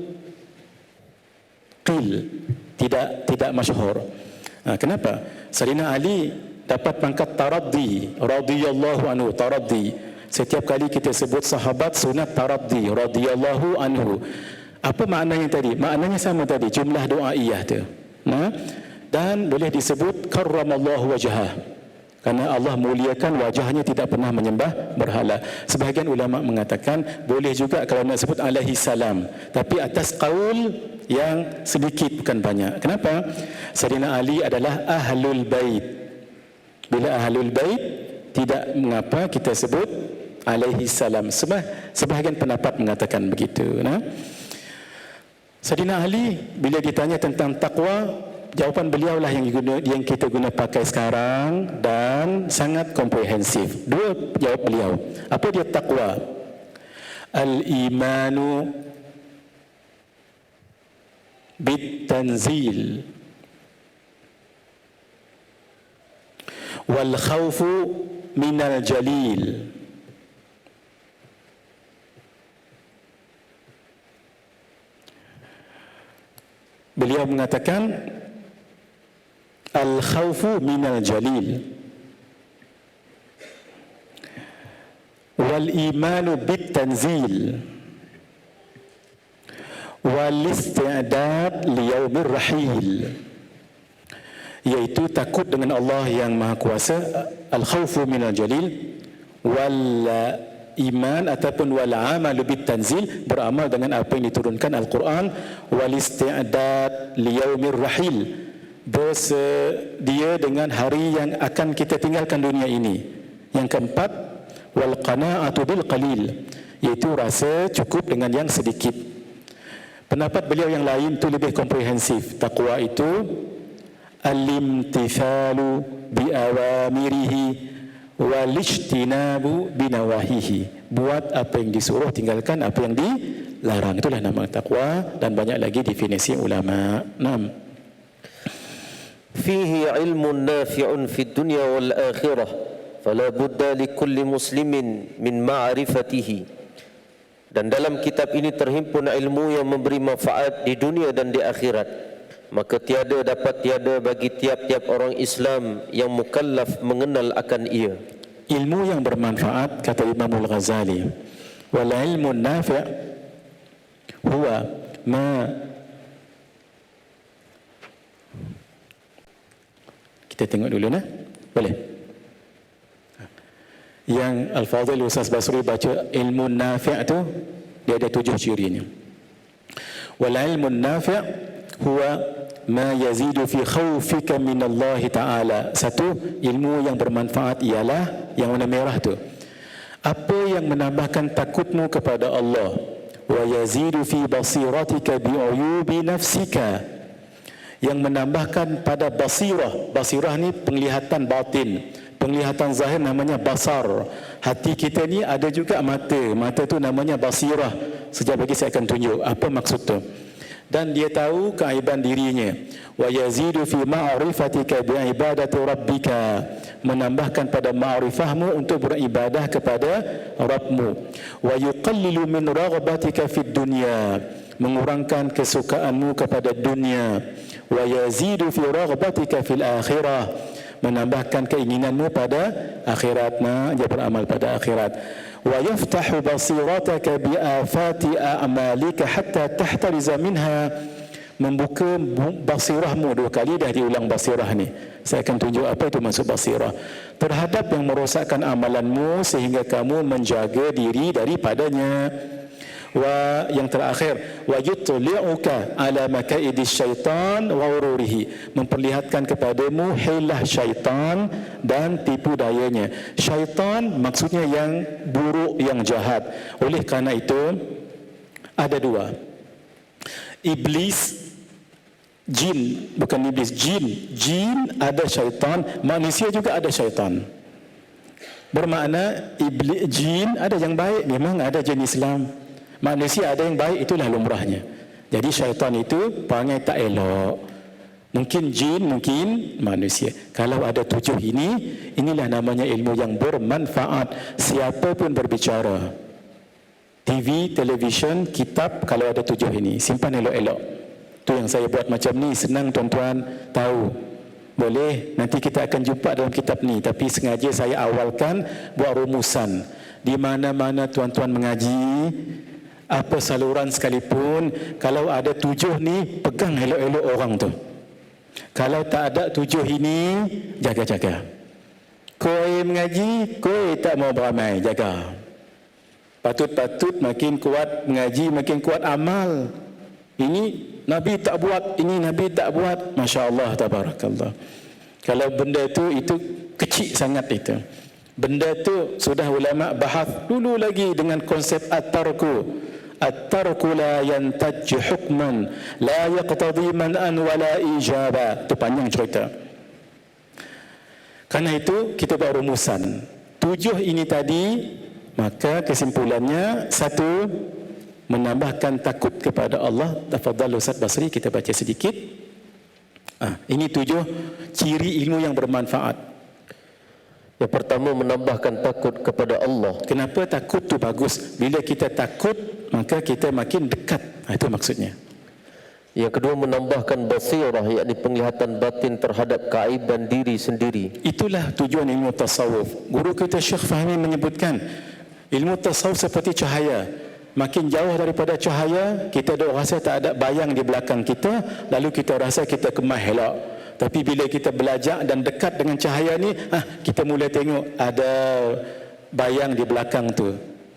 qil, tidak masyhur. Kenapa? Sayyidina Ali dapat pangkat taraddi radhiyallahu anhu, taraddi. Setiap kali kita sebut sahabat sunat taraddi radhiyallahu anhu. Apa maknanya tadi? Maknanya sama tadi, jumlah doaiyah tu. Dan boleh disebut karramallahu wajhah. Kerana Allah muliakan wajahnya, tidak pernah menyembah berhala. Sebahagian ulama mengatakan boleh juga kalau nak sebut alaihi salam, tapi atas qaul yang sedikit bukan banyak. Kenapa? Sayyidina Ali adalah ahlul bait. Bila ahlul bait, tidak mengapa kita sebut alaihi salam. Sebahagian pendapat mengatakan begitu. Sayyidina Ali bila ditanya tentang takwa, jawapan beliau lah yang kita guna pakai sekarang dan sangat komprehensif. Dua jawab beliau. Apa dia takwa? Al-imanu bit-tanzil wal khawfu minal jalil. Beliau mengatakan al-khawfu minal jalil wal imanu bit-tanzil wal isti'dad liyaumir rahil, iaitu takut dengan Allah yang Maha Kuasa, al-khawfu minal jalil, wal iman ataupun wal amalu bit-tanzil, beramal dengan apa yang diturunkan Al-Quran, wal isti'dad liyaumir rahil, bersedia dengan hari yang akan kita tinggalkan dunia ini. Yang keempat, wal qana'atu bil qalil, iaitu rasa cukup dengan yang sedikit. Pendapat beliau yang lain itu lebih komprehensif. Taqwa itu al-imtithalu bi awamirihi wal ijtinabu bi nawahihi, buat apa yang disuruh, tinggalkan apa yang dilarang. Itulah nama taqwa, dan banyak lagi definisi ulama. 6. Fihi ilmun nafi'un fid dunya wal akhirah, fala budda likulli muslimin min ma'rifatihi. Dan dalam kitab ini terhimpun ilmu yang memberi manfaat di dunia dan di akhirat, maka dapat tiada bagi tiap-tiap orang Islam yang mukallaf mengenal akan ia. Ilmu yang bermanfaat, kata Imam Al-Ghazali, wal ilmu nafi' huwa ma, kita tengok dulu boleh? Yang Al-Fadhil Ustaz Basri baca ilmu nafi' tu, dia ada 7 cirinya. Wal ilmu nafi' huwa ma yazidu fi khawfika min Allah Ta'ala. Satu, ilmu yang bermanfaat ialah yang warna merah tu, apa yang menambahkan takutmu kepada Allah. Wa yazidu fi basiratika bi uyubi nafsika, yang menambahkan pada basirah. Basirah ni penglihatan batin, penglihatan zahir namanya basar. Hati kita ni ada juga mata. Mata tu namanya basirah. Sekejap lagi saya akan tunjuk apa maksud tu. Dan dia tahu keaiban dirinya. Wa yazidu fi ma'rifatika bi ibadati rabbika, menambahkan pada ma'rifahmu untuk beribadah kepada Rabbmu. Wa yuqallilu min raghabatika fid dunya, mengurangkan kesukaanmu kepada dunia. Wa yazidu fi raghabatika fil akhirah, menambahkan keinginanmu pada akhirat. Dia beramal pada akhirat. Wa yaftahu basirataka bi afati a'malika hatta tahtariza minha, membuka basirahmu. 2 kali dah diulang basirah ni. Saya akan tunjuk apa itu maksud basirah. Terhadap yang merosakkan amalanmu sehingga kamu menjaga diri daripadanya. Wa yang terakhir, wa yutli'uka ala makaidis syaitan wa ururihi, memperlihatkan kepadamu hilah syaitan dan tipu dayanya. Syaitan maksudnya yang buruk, yang jahat. Oleh kerana itu ada 2. Iblis, jin, bukan iblis, jin ada syaitan, manusia juga ada syaitan. Bermakna iblis, jin ada yang baik, memang ada jin Islam. Manusia ada yang baik, itulah lumrahnya. Jadi syaitan itu perangai tak elok. Mungkin jin, mungkin manusia. Kalau ada 7 ini, inilah namanya ilmu yang bermanfaat. Siapa pun berbicara, TV, televisyen, kitab, kalau ada 7 ini, simpan elok-elok. Itu yang saya buat macam ni, senang tuan-tuan tahu. Boleh, nanti kita akan jumpa dalam kitab ni. Tapi sengaja saya awalkan buat rumusan. Di mana-mana tuan-tuan mengaji, apa saluran sekalipun, kalau ada 7 ni, pegang elok-elok orang tu. Kalau tak ada 7 ini, jaga-jaga. mengaji, koi tak mau beramai, jaga. Patut-patut makin kuat mengaji, makin kuat amal. Ini Nabi tak buat, ini Nabi tak buat. Masya Allah, tabarakallah. Kalau benda itu kecil sangat itu. Benda itu sudah ulama bahas dulu lagi dengan konsep at-tarku. At-tarku la yantaj hukman, la yaqtadi man'an wala ijaba. Itu panjang cerita. Karena itu kita buat rumusan 7 ini tadi, maka kesimpulannya 1, menambahkan takut kepada Allah. Tafadhal Ustaz Basri, kita baca sedikit. Ini 7 ciri ilmu yang bermanfaat. Yang pertama, menambahkan takut kepada Allah. Kenapa takut tu bagus? Bila kita takut, maka kita makin dekat. Itu maksudnya. Yang kedua, menambahkan basirah, yakni penglihatan batin terhadap keaiban diri sendiri. Itulah tujuan ilmu tasawuf. Guru kita Syekh Fahmi menyebutkan, ilmu tasawuf seperti cahaya. Makin jauh daripada cahaya, kita dah rasa tak ada bayang di belakang kita, lalu kita rasa kita kemah elok. Tapi bila kita belajar dan dekat dengan cahaya ni, kita mulai tengok ada bayang di belakang tu.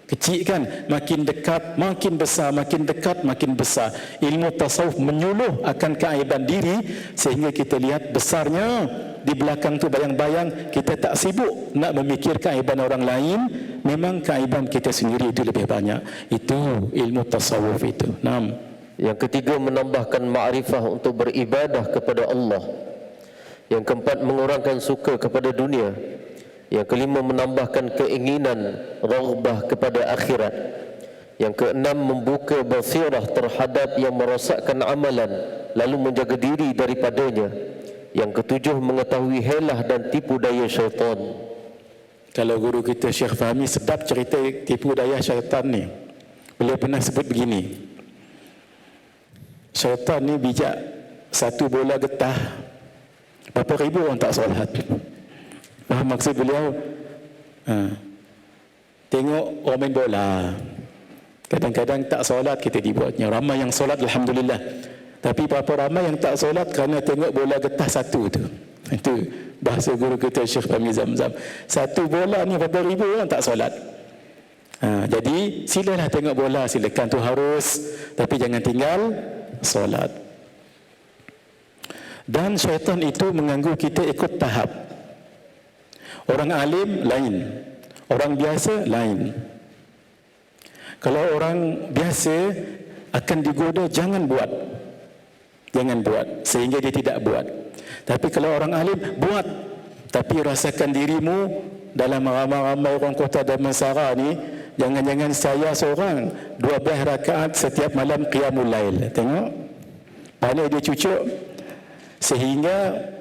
Kecil kan? Makin dekat, makin besar, makin dekat, makin besar. Ilmu tasawuf menyuluh akan keaiban diri sehingga kita lihat besarnya di belakang tu bayang-bayang. Kita tak sibuk nak memikirkan aiban orang lain, memang keaiban kita sendiri itu lebih banyak. Itu ilmu tasawuf itu. 6. Yang ketiga, menambahkan ma'rifah untuk beribadah kepada Allah. Yang keempat, mengurangkan suka kepada dunia. Yang kelima, menambahkan keinginan raghbah kepada akhirat. Yang keenam, membuka basirah terhadap yang merosakkan amalan lalu menjaga diri daripadanya. Yang ketujuh, mengetahui helah dan tipu daya syaitan. Kalau guru kita Syekh Fahmi sebab cerita tipu daya syaitan ni, beliau pernah sebut begini, syaitan ni bijak. Satu bola getah, berapa ribu orang tak solat. Faham maksud beliau? Tengok orang main bola, kadang-kadang tak solat kita dibuatnya. Ramai yang solat alhamdulillah, tapi berapa ramai yang tak solat kerana tengok bola getah satu tu. Itu bahasa guru kita Syekh Fahmi Zamzam. Satu bola ni berapa ribu orang tak solat. Jadi silalah tengok bola, silakan, tu harus, tapi jangan tinggal solat. Dan syaitan itu mengganggu kita ikut tahap. Orang alim lain, orang biasa lain. Kalau orang biasa akan digoda, jangan buat, sehingga dia tidak buat. Tapi kalau orang alim, buat, tapi rasakan dirimu dalam ramai-ramai orang kota Damansara ni, jangan-jangan saya seorang 12 rakaat setiap malam qiyamul lail. Tengok pandai dia cucuk. Sehingga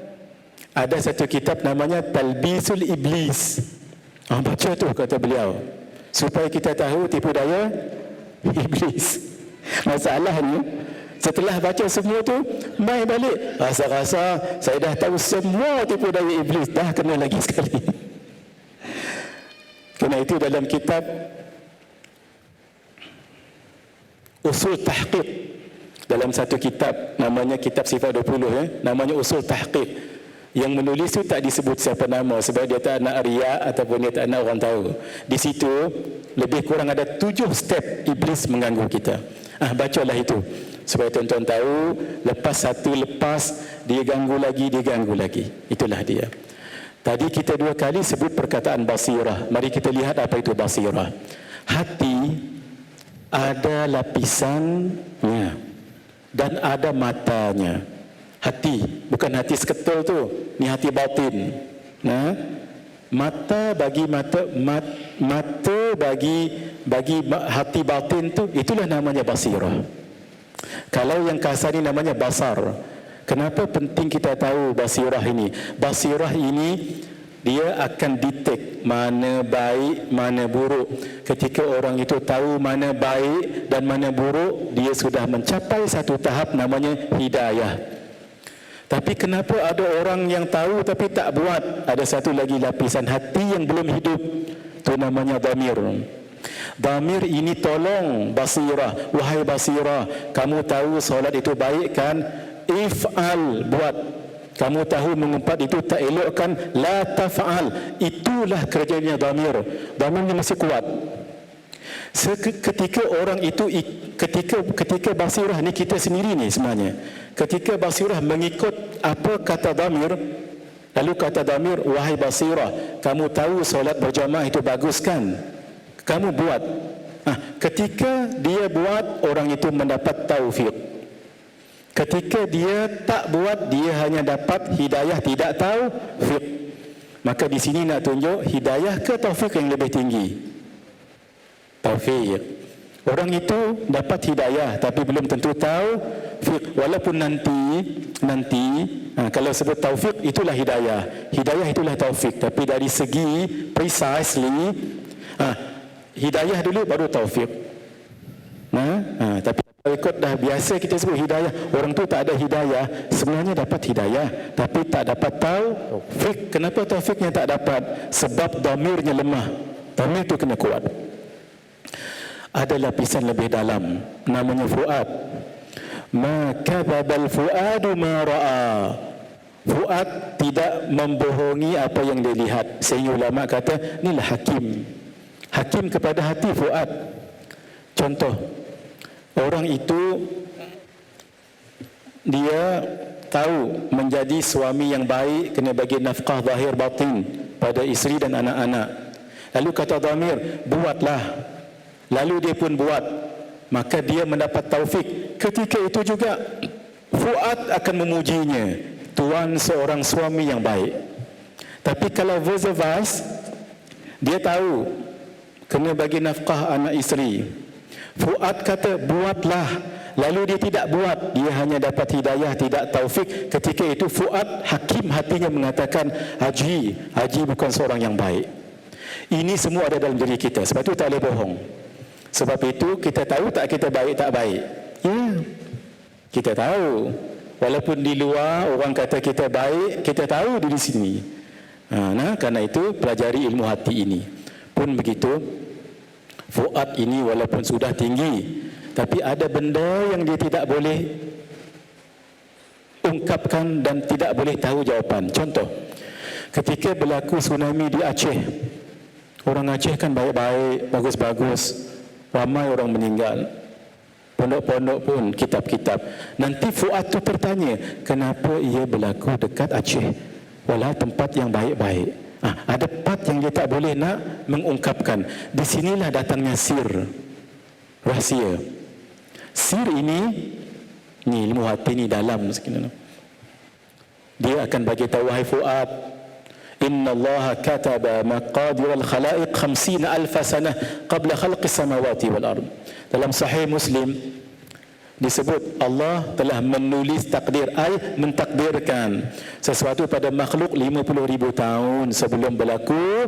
ada satu kitab namanya Talbisul Iblis. Baca tu kata beliau, supaya kita tahu tipu daya iblis. Masalahnya setelah baca semua tu, mai balik rasa-rasa saya dah tahu semua tipu daya iblis, dah kena lagi sekali. Kerana itu dalam kitab Usul Tahqiq, dalam satu kitab namanya kitab Sifat 20, namanya Usul Tahqiq, yang menulis itu tak disebut siapa nama sebab dia tak nak riak ataupun dia tak nak orang tahu. Di situ lebih kurang ada 7 step iblis mengganggu kita. Bacalah itu supaya tuan-tuan tahu. Lepas dia ganggu lagi. Itulah dia. Tadi kita 2 kali sebut perkataan basirah. Mari kita lihat apa itu basirah. Hati ada lapisannya dan ada matanya. Hati, bukan hati seketul tu, ni hati batin. Mata bagi hati batin tu, itulah namanya basirah. Kalau yang kasar ni namanya basar. Kenapa penting kita tahu basirah ini? Basirah ini dia akan detect mana baik, mana buruk. Ketika orang itu tahu mana baik dan mana buruk, dia sudah mencapai satu tahap namanya hidayah. Tapi kenapa ada orang yang tahu tapi tak buat? Ada satu lagi lapisan hati yang belum hidup. Itu namanya dhamir. Dhamir ini tolong basirah. Wahai basirah, kamu tahu solat itu baik kan? If'al, buat. Kamu tahu mengumpat itu tak elok kan? La taf'al. Itulah kerjanya dhamir. Dhamirnya masih kuat. Ketika orang itu, ketika basirah ni kita sendiri ni sebenarnya. Ketika basirah mengikut apa kata dhamir, lalu kata dhamir, wahai basirah, kamu tahu solat berjamaah itu bagus kan? Kamu buat. Ketika dia buat, orang itu mendapat taufik. Ketika dia tak buat, dia hanya dapat hidayah, tidak taufik. Maka di sini nak tunjuk hidayah ke taufik yang lebih tinggi? Taufik. Orang itu dapat hidayah tapi belum tentu taufik. Walaupun nanti kalau sebut taufik itulah hidayah. Hidayah itulah taufik. Tapi dari segi precisely, hidayah dulu baru taufik. Tapi ikut dah biasa kita sebut hidayah, orang tu tak ada hidayah, sebenarnya dapat hidayah tapi tak dapat taufik. Kenapa taufiknya tak dapat? Sebab dhamirnya lemah. Dhamir tu kena kuat. Ada lapisan lebih dalam namanya fuad. Ma kadzabal fuadu ma ra'a. Fuad tidak membohongi apa yang dia lihat. Sehingga ulama kata inilah hakim. Hakim kepada hati fuad. Contoh, orang itu dia tahu menjadi suami yang baik kena bagi nafkah zahir batin pada isteri dan anak-anak. Lalu kata dhamir, buatlah. Lalu dia pun buat. Maka dia mendapat taufik. Ketika itu juga fuad akan memujinya, tuan seorang suami yang baik. Tapi kalau vice versa, dia tahu kena bagi nafkah anak isteri, fuad kata buatlah, lalu dia tidak buat, dia hanya dapat hidayah, tidak taufik. Ketika itu fuad, hakim hatinya mengatakan Haji bukan seorang yang baik. Ini semua ada dalam diri kita. Sebab itu tak boleh bohong. Sebab itu kita tahu tak kita baik tak baik? Ya, kita tahu. Walaupun di luar orang kata kita baik, kita tahu di sini. Karena itu pelajari ilmu hati ini. Pun begitu, fuad ini walaupun sudah tinggi, tapi ada benda yang dia tidak boleh ungkapkan dan tidak boleh tahu jawapan. Contoh, ketika berlaku tsunami di Aceh, orang Aceh kan baik-baik, bagus-bagus, ramai orang meninggal, pondok-pondok pun, kitab-kitab. Nanti fuad tu tertanya, kenapa ia berlaku dekat Aceh walau tempat yang baik-baik? Ada part yang dia tak boleh nak mengungkapkan. Di sinilah datangnya sir, rahsia. Sir ini ilmu hati ni dalam sekian. Dia akan bagi tahu, wahai fuad, inna Allah kataba maqadir al-khalaiq 50,000 sanah qabla khalqis samawati wal ard. Dalam sahih Muslim disebut Allah telah menulis takdir, mentakdirkan sesuatu pada makhluk 50,000 tahun sebelum berlaku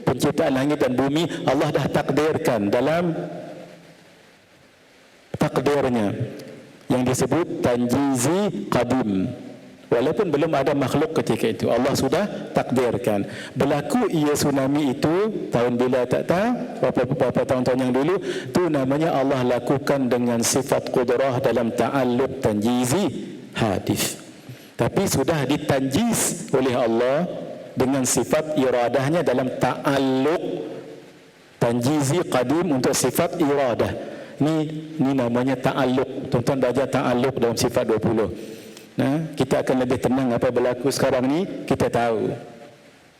penciptaan langit dan bumi. Allah dah takdirkan dalam takdirnya yang disebut tanjizi qadim. Walaupun belum ada makhluk ketika itu, Allah sudah takdirkan. Berlaku ia tsunami itu tahun bila tak tahu, berapa tahun-tahun yang dulu, itu namanya Allah lakukan dengan sifat qudrah dalam ta'alluq tanjizi hadis. Tapi sudah ditanjiz oleh Allah dengan sifat iradahnya dalam ta'alluq tanjizi qadim untuk sifat iradah. Ini namanya ta'alluq. Tuan-tuan belajar ta'alluq dalam sifat 20. Kita akan lebih tenang apa berlaku sekarang ni, kita tahu.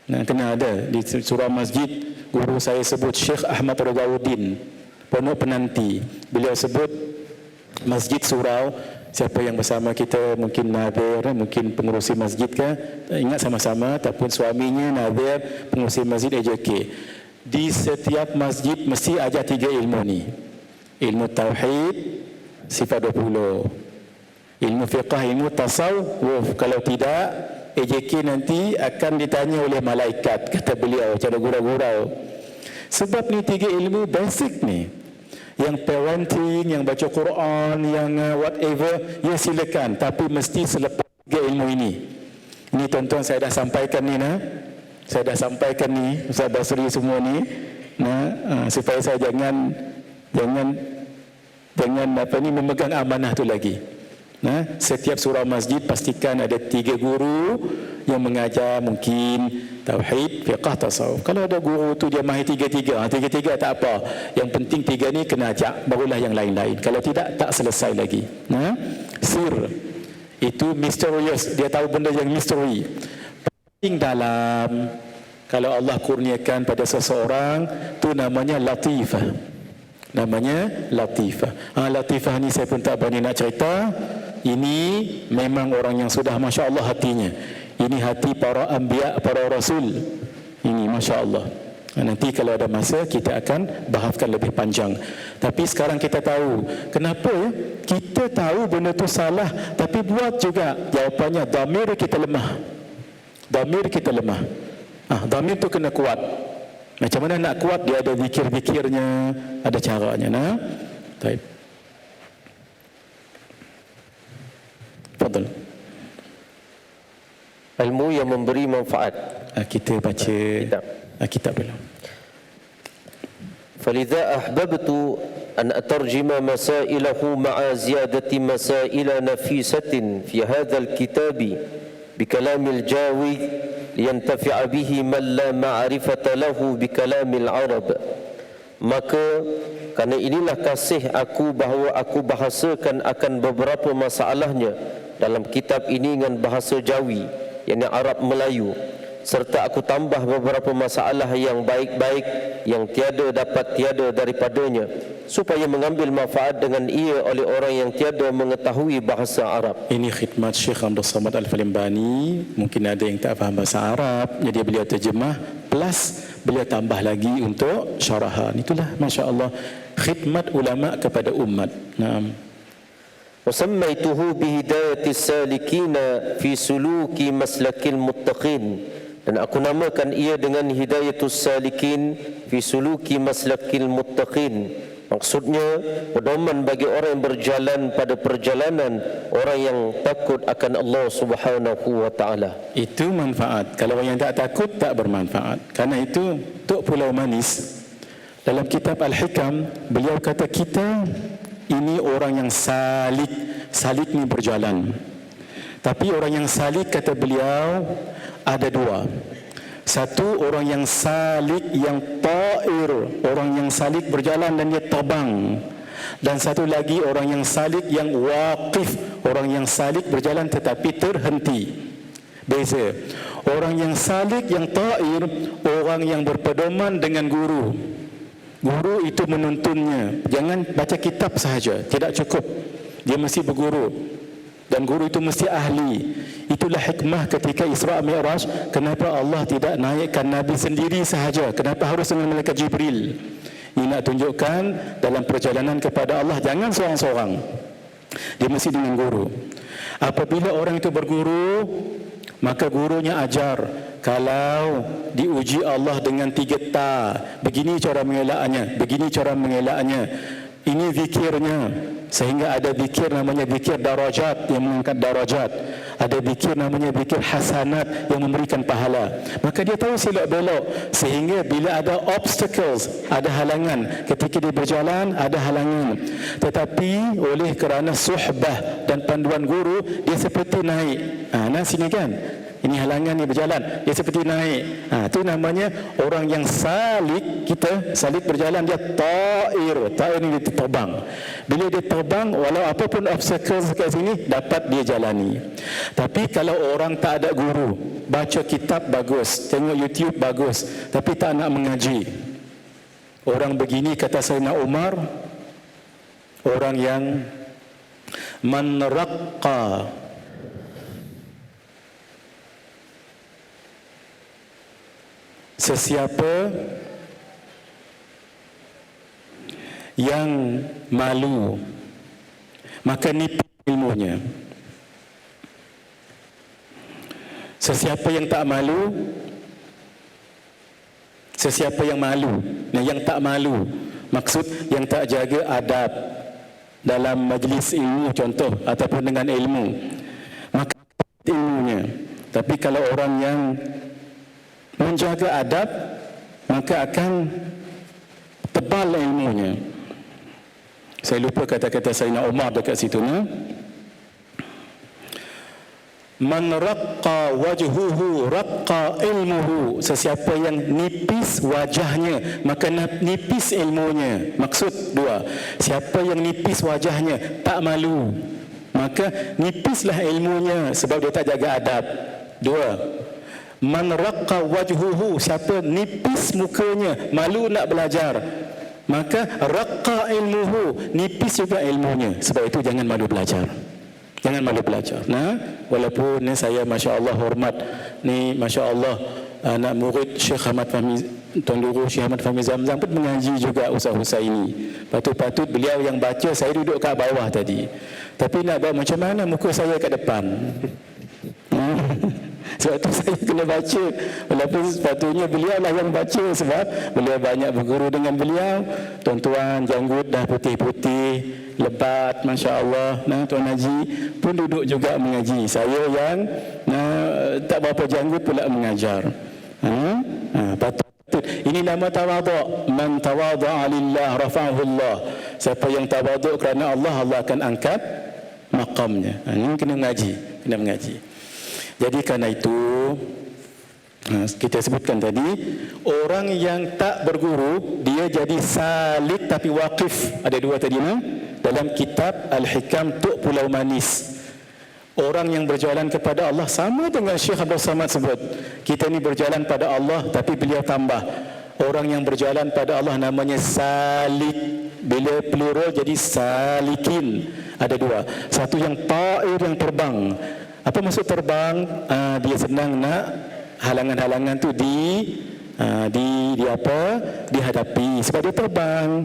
Kena ada di surah masjid, guru saya sebut Syekh Ahmad Ragauddin, Pondok Penanti. Beliau sebut masjid surau, siapa yang bersama kita, mungkin Nadir, mungkin pengurusi masjid ke, ingat sama-sama, ataupun suaminya Nadir, pengurusi masjid AJK. Di setiap masjid mesti ajar 3 ilmu ni. Ilmu tauhid sifat 20, ilmu fiqah, ilmu tasawuf. Kalau tidak, AJK nanti akan ditanya oleh malaikat, kata beliau, cara gurau-gurau. Sebab ni 3 ilmu basic ni. Yang parenting, yang baca Quran, yang whatever, ya silakan. Tapi mesti selepas 3 ilmu ini. Ini tuan-tuan saya dah sampaikan ni. Saya dah sampaikan ni, Ustaz Basri semua ni. Supaya saya jangan memegang amanah tu lagi. Setiap surau masjid pastikan ada 3 guru yang mengajar mungkin tauhid, fiqh, tasawuf. Kalau ada guru tu dia mahir tiga-tiga tak apa. Yang penting 3 ni kena ajak, barulah yang lain-lain. Kalau tidak, tak selesai lagi. Sir itu mysterious, dia tahu benda yang misteri. Paling dalam, kalau Allah kurniakan pada seseorang, tu namanya latifah. Namanya latifah. Latifah ni saya pun tak berani nak cerita. Ini memang orang yang sudah Masya Allah hatinya. Ini hati para anbiya, para rasul. Ini Masya Allah. Nanti kalau ada masa kita akan bahaskan lebih panjang. Tapi sekarang kita tahu kenapa kita tahu benda tu salah tapi buat juga. Jawapannya dhamir kita lemah. Dhamir kita lemah. Dhamir tu kena kuat. Macam mana nak kuat? Dia ada zikir-zikirnya, ada caranya. Baik. Fadal. Ilmu yang memberi manfaat. Kita baca kitab dulu. فلذا أحببت أن أترجم مسائله مع زيادة مسائل نفيسة في هذا الكتاب بكلام الجاوي لينتفع به من لا معرفة له بكلام العرب. Maka kerana inilah kasih aku bahawa aku bahasakan akan beberapa masalahnya dalam kitab ini dengan bahasa Jawi, yakni Arab Melayu, serta aku tambah beberapa masalah yang baik-baik yang dapat tiada daripadanya, supaya mengambil manfaat dengan ia oleh orang yang tiada mengetahui bahasa Arab. Ini khidmat Syekh Abdul Samad Al-Falimbani. Mungkin ada yang tak faham bahasa Arab, jadi beliau terjemah plus beliau tambah lagi untuk syarahan. Itulah Masya Allah khidmat ulama kepada umat. وسميته بهداية السالكين في سلوك مسلك المتقين, dan aku namakan ia dengan hidayatus salikin fi suluki maslakil muttaqin. Maksudnya pedoman bagi orang yang berjalan pada perjalanan orang yang takut akan Allah Subhanahu wa taala. Itu manfaat. Kalau orang yang tak takut tak bermanfaat. Karena itu Tok Pulau Manis dalam kitab Al-Hikam beliau kata kita ini orang yang salik. Salik ni berjalan. Tapi orang yang salik kata beliau ada 2. Satu orang yang salik yang ta'ir, orang yang salik berjalan dan dia terbang. Dan satu lagi orang yang salik yang waqif, orang yang salik berjalan tetapi terhenti. Beza. Orang yang salik yang ta'ir, orang yang berpedoman dengan guru. Guru itu menuntunnya. Jangan baca kitab sahaja, tidak cukup. Dia mesti berguru. Dan guru itu mesti ahli. Itulah hikmah ketika Isra' Mi'raj. Kenapa Allah tidak naikkan Nabi sendiri sahaja? Kenapa harus dengan malaikat Jibril? Ini nak tunjukkan dalam perjalanan kepada Allah jangan seorang-seorang. Dia mesti dengan guru. Apabila orang itu berguru, maka gurunya ajar. Kalau diuji Allah dengan 3 ta, begini cara mengelaknya, begini cara mengelaknya. Ini zikirnya. Sehingga ada zikir namanya zikir darajat yang mengangkat darajat. Ada zikir namanya zikir hasanat yang memberikan pahala. Maka dia tahu silap belok. Sehingga bila ada obstacles, ada halangan. Ketika dia berjalan, ada halangan. Tetapi oleh kerana suhbah dan panduan guru, dia seperti naik. Nah sini kan. Ini halangan ni berjalan, dia seperti naik. Itu namanya orang yang salik. Kita salik berjalan, dia ta'ir. Ta'ir ni dia terbang. Bila dia terbang, walau apapun obstacles kat sini, dapat dia jalani. Tapi kalau orang tak ada guru, baca kitab bagus, tengok YouTube bagus, tapi tak nak mengaji. Orang begini kata Sayyidina Umar, orang yang man raqqa, sesiapa yang malu, maka nipis ilmunya. Sesiapa yang tak malu, sesiapa yang malu, yang tak malu, maksud yang tak jaga adab dalam majlis ilmu contoh, ataupun dengan ilmu, maka ilmunya. Tapi kalau orang yang menjaga adab, maka akan tebal ilmunya. Saya lupa kata-kata Sayyidina Umar dekat situ. Man raqqa wajhuhu raqqa ilmuhu. Sesiapa yang nipis wajahnya, maka nipis ilmunya. Maksud dua, siapa yang nipis wajahnya tak malu, maka nipislah ilmunya sebab dia tak jaga adab. Dua, man raqqa wajhuhu, siapa nipis mukanya, malu nak belajar, maka raqqa ilmuhu, nipis juga ilmunya. Sebab itu jangan malu belajar. Jangan malu belajar. Nah, walaupun ni saya masya-Allah hormat ni masya-Allah anak murid Syekh Ahmad Fahmi Tuan Guru Syekh Ahmad Fahmi Zamzam pun mengaji juga Ustaz ini. Patut-patut beliau yang baca, saya duduk kat bawah tadi. Tapi nak buat macam mana muka saya kat depan? Sebab itu saya kena baca. Walaupun sepatutnya beliau lah yang baca, sebab beliau banyak berguru dengan beliau. Tuan-tuan janggut dah putih-putih, lebat, Masya Allah. Nah, Tuan Haji pun duduk juga mengaji. Saya yang tak berapa janggut pula mengajar. Patut. Ini nama tawaduk. Man tawadhu'a lillah rafa'ahu Allah. Siapa yang tawaduk kerana Allah, Allah akan angkat maqamnya. Ini kena mengaji. Jadi kerana itu kita sebutkan tadi, orang yang tak berguru dia jadi salik tapi waqif. Ada dua tadi dalam kitab Al-Hikam Tuk Pulau Manis. Orang yang berjalan kepada Allah sama dengan Syekh Abdul Samad sebut. Kita ni berjalan pada Allah, tapi beliau tambah. Orang yang berjalan pada Allah namanya salik. Bila plural jadi salikin. Ada dua. Satu yang ta'ir, yang terbang. Apa maksud terbang? Dia senang nak halangan-halangan tu dihadapi sebab dia terbang.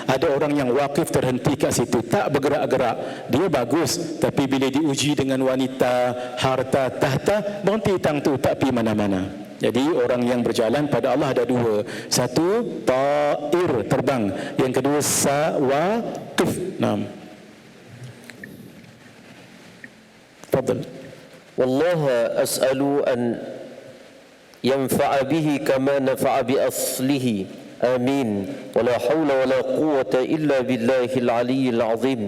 Ada orang yang wakif terhenti kat situ, tak bergerak-gerak. Dia bagus, tapi bila diuji dengan wanita, harta, tahta, berhenti tang tu, tak pergi mana-mana. Jadi orang yang berjalan pada Allah ada dua. Satu ta'ir, terbang. Yang kedua waqif. تفضل. والله أسأل أن ينفع به كما نفع بأصله آمين ولا حول ولا قوة إلا بالله العلي العظيم.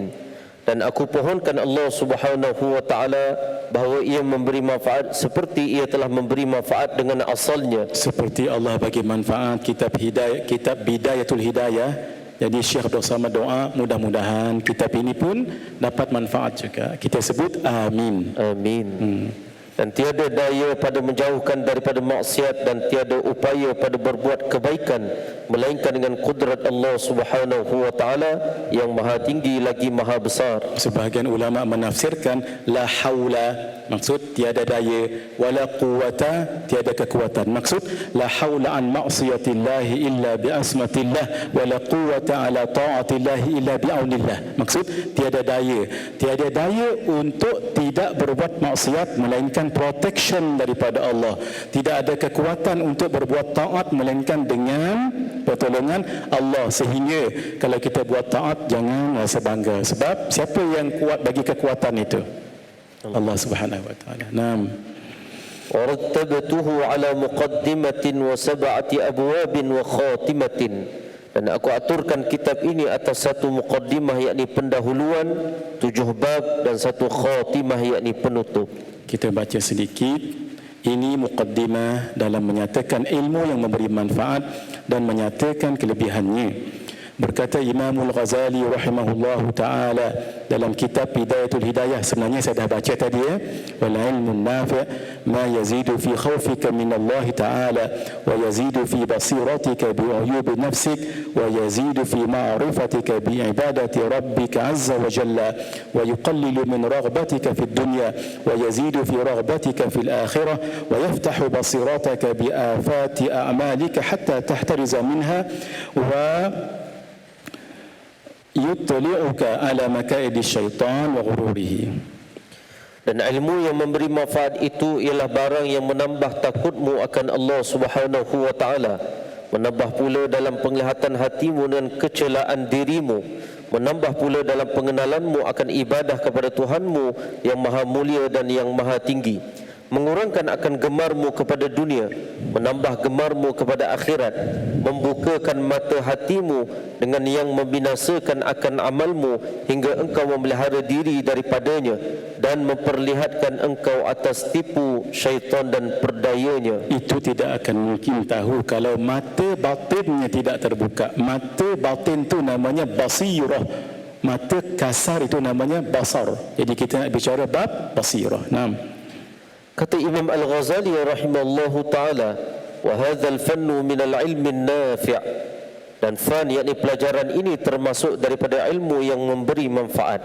Dan aku pohonkan Allah Subhanahu wa taala bahawa ia memberi manfaat seperti ia telah memberi manfaat dengan asalnya. Seperti Allah bagi manfaat kitab hidayah, kitab Bidayatul Hidayah. Jadi Syekh Abdul Samad doa, mudah-mudahan kitab ini pun dapat manfaat juga. Kita sebut amin. Amin. Dan tiada daya pada menjauhkan daripada maksiat dan tiada upaya pada berbuat kebaikan melainkan dengan kudrat Allah Subhanahu wa taala yang maha tinggi lagi maha besar. Sebahagian ulama menafsirkan la haula, maksud tiada daya, wala quwata, tiada kekuatan. Maksud la haula an ma'siyatillah illa bi asmatillah, wala quwata ala ta'atillah illa bi aunillah. Maksud tiada daya untuk tidak berbuat maksiat melainkan protection daripada Allah. Tidak ada kekuatan untuk berbuat taat melainkan dengan pertolongan Allah. Sehingga kalau kita buat taat jangan rasa bangga, sebab siapa yang kuat bagi kekuatan itu? Allah Subhanahu wa taala. Naam. Warattabtuhu ala muqaddimatin wa sab'ati abwabin wa khatimatin. Dan aku aturkan kitab ini atas satu muqaddimah yakni pendahuluan, 7 bab, dan satu khatimah yakni penutup. Kita baca sedikit. Ini muqaddimah dalam menyatakan ilmu yang memberi manfaat dan menyatakan kelebihannya. Berkata Imamul Ghazali rahimahullahu ta'ala dalam kitab Bidayatul Hidayah, sebenarnya saya dah baca tadi wal ilmun nafi' ma yazidu fi khawfika min Allah ta'ala wa yazidu fi basiratika bi uyubi nafsik wa yazidu fi ma'rifatika bi ibadati rabbika azza wa jalla wa yuqallilu min raghbatika fi dunya wa yazidu fi raghbatika fi al-akhirah wa yaftahu basirataka bi afati a'malika hatta tahtariza minha wa yutli'uka ala makaidi syaitan wa ghururihi. Dan ilmu yang memberi manfaat itu ialah barang yang menambah takutmu akan Allah Subhanahu wa taala, menambah pula dalam penglihatan hatimu dan kecelaan dirimu, menambah pula dalam pengenalanmu akan ibadah kepada Tuhanmu yang maha mulia dan yang maha tinggi, mengurangkan akan gemarmu kepada dunia, menambah gemarmu kepada akhirat, membukakan mata hatimu dengan yang membinasakan akan amalmu hingga engkau memelihara diri daripadanya, dan memperlihatkan engkau atas tipu syaitan dan perdayanya. Itu tidak akan mungkin tahu kalau mata batinnya tidak terbuka. Mata batin itu namanya basirah, mata kasar itu namanya basar. Jadi kita nak bicara bab basirah. Kata Imam Al-Ghazali rahimahullahu ta'ala, wa hadzal fannu min al-ilmi an-nafi', dan fan yakni pelajaran ini termasuk daripada ilmu yang memberi manfaat.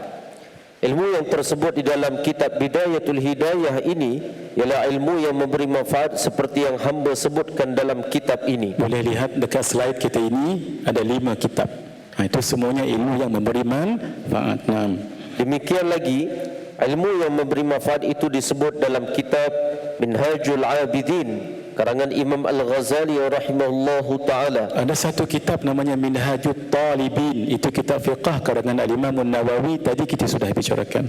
Ilmu yang tersebut di dalam kitab Bidayatul Hidayah ini ialah ilmu yang memberi manfaat seperti yang hamba sebutkan dalam kitab ini. Boleh lihat dekat slide kita ini ada 5 kitab. Itu semuanya ilmu yang memberi manfaat. Demikian lagi, ilmu yang memberi manfaat itu disebut dalam kitab Minhajul Abidin karangan Imam Al-Ghazali rahimahullahu ta'ala. Ada satu kitab namanya Minhajut Talibin, itu kitab fiqah karangan Al-Imam An-Nawawi, tadi kita sudah bicarakan.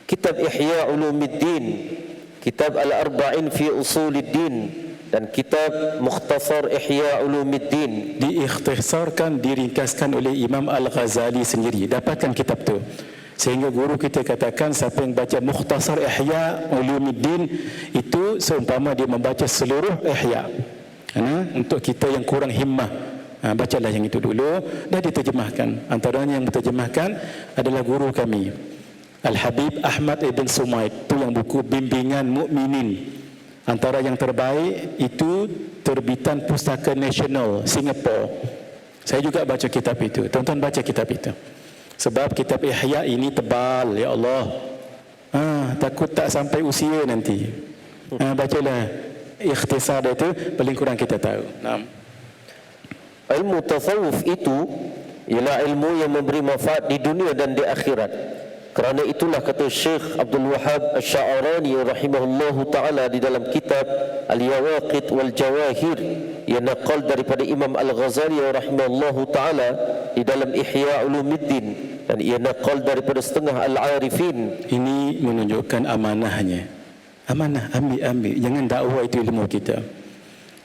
Kitab Ihya Ulumuddin, kitab Al-Arba'in fi Usuluddin, dan kitab Mukhtasar Ihya Ulumuddin. Diikhtisarkan, diringkaskan oleh Imam Al-Ghazali sendiri. Dapatkan kitab tu. Sehingga guru kita katakan siapa yang baca Mukhtasar Ihya Ulumuddin itu seumpama dia membaca seluruh Ihya. Untuk kita yang kurang himmah, bacalah yang itu dulu. Dah diterjemahkan. Antaranya yang menterjemahkan adalah guru kami Al-Habib Ahmad Ibn Sumaid. Itu yang buku Bimbingan Mukminin. Antara yang terbaik itu terbitan Pustaka Nasional Singapura. Saya juga baca kitab itu. Tuan-tuan baca kitab itu. Sebab kitab Ihya ini tebal, ya Allah. Takut tak sampai usia nanti. Bacalah ikhtisar itu, paling kurang kita tahu. Ilmu tasawuf itu ialah ilmu yang memberi manfaat di dunia dan di akhirat. Kerana itulah kata Syekh Abdul Wahab Asy-Sya'rani rahimahullahu ta'ala di dalam kitab Al-Yawaqit wal Jawahir, ia naqal daripada Imam Al-Ghazali rahimahullahu ta'ala di dalam Ihya Ulumuddin, dan ia naqal daripada setengah Al-Arifin. Ini menunjukkan amanahnya. Amanah, ambil, jangan dakwa itu ilmu kita.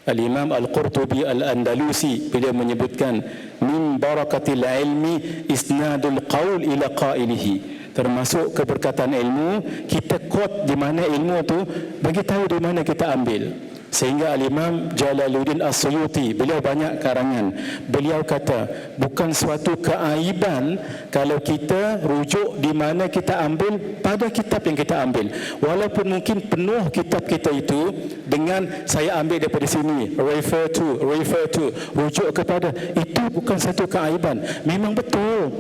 Al-Imam Al-Qurtubi Al-Andalusi bila menyebutkan min barakatil ilmi isnadul qaul ila qailihi, termasuk keberkatan ilmu, kita quote di mana ilmu tu, bagi tahu di mana kita ambil. Sehingga Al-Imam Jalaluddin As-Suyuti, beliau banyak karangan, beliau kata bukan suatu keaiban kalau kita rujuk di mana kita ambil pada kitab yang kita ambil, walaupun mungkin penuh kitab kita itu dengan saya ambil daripada sini, refer to, rujuk kepada, itu bukan satu keaiban, memang betul.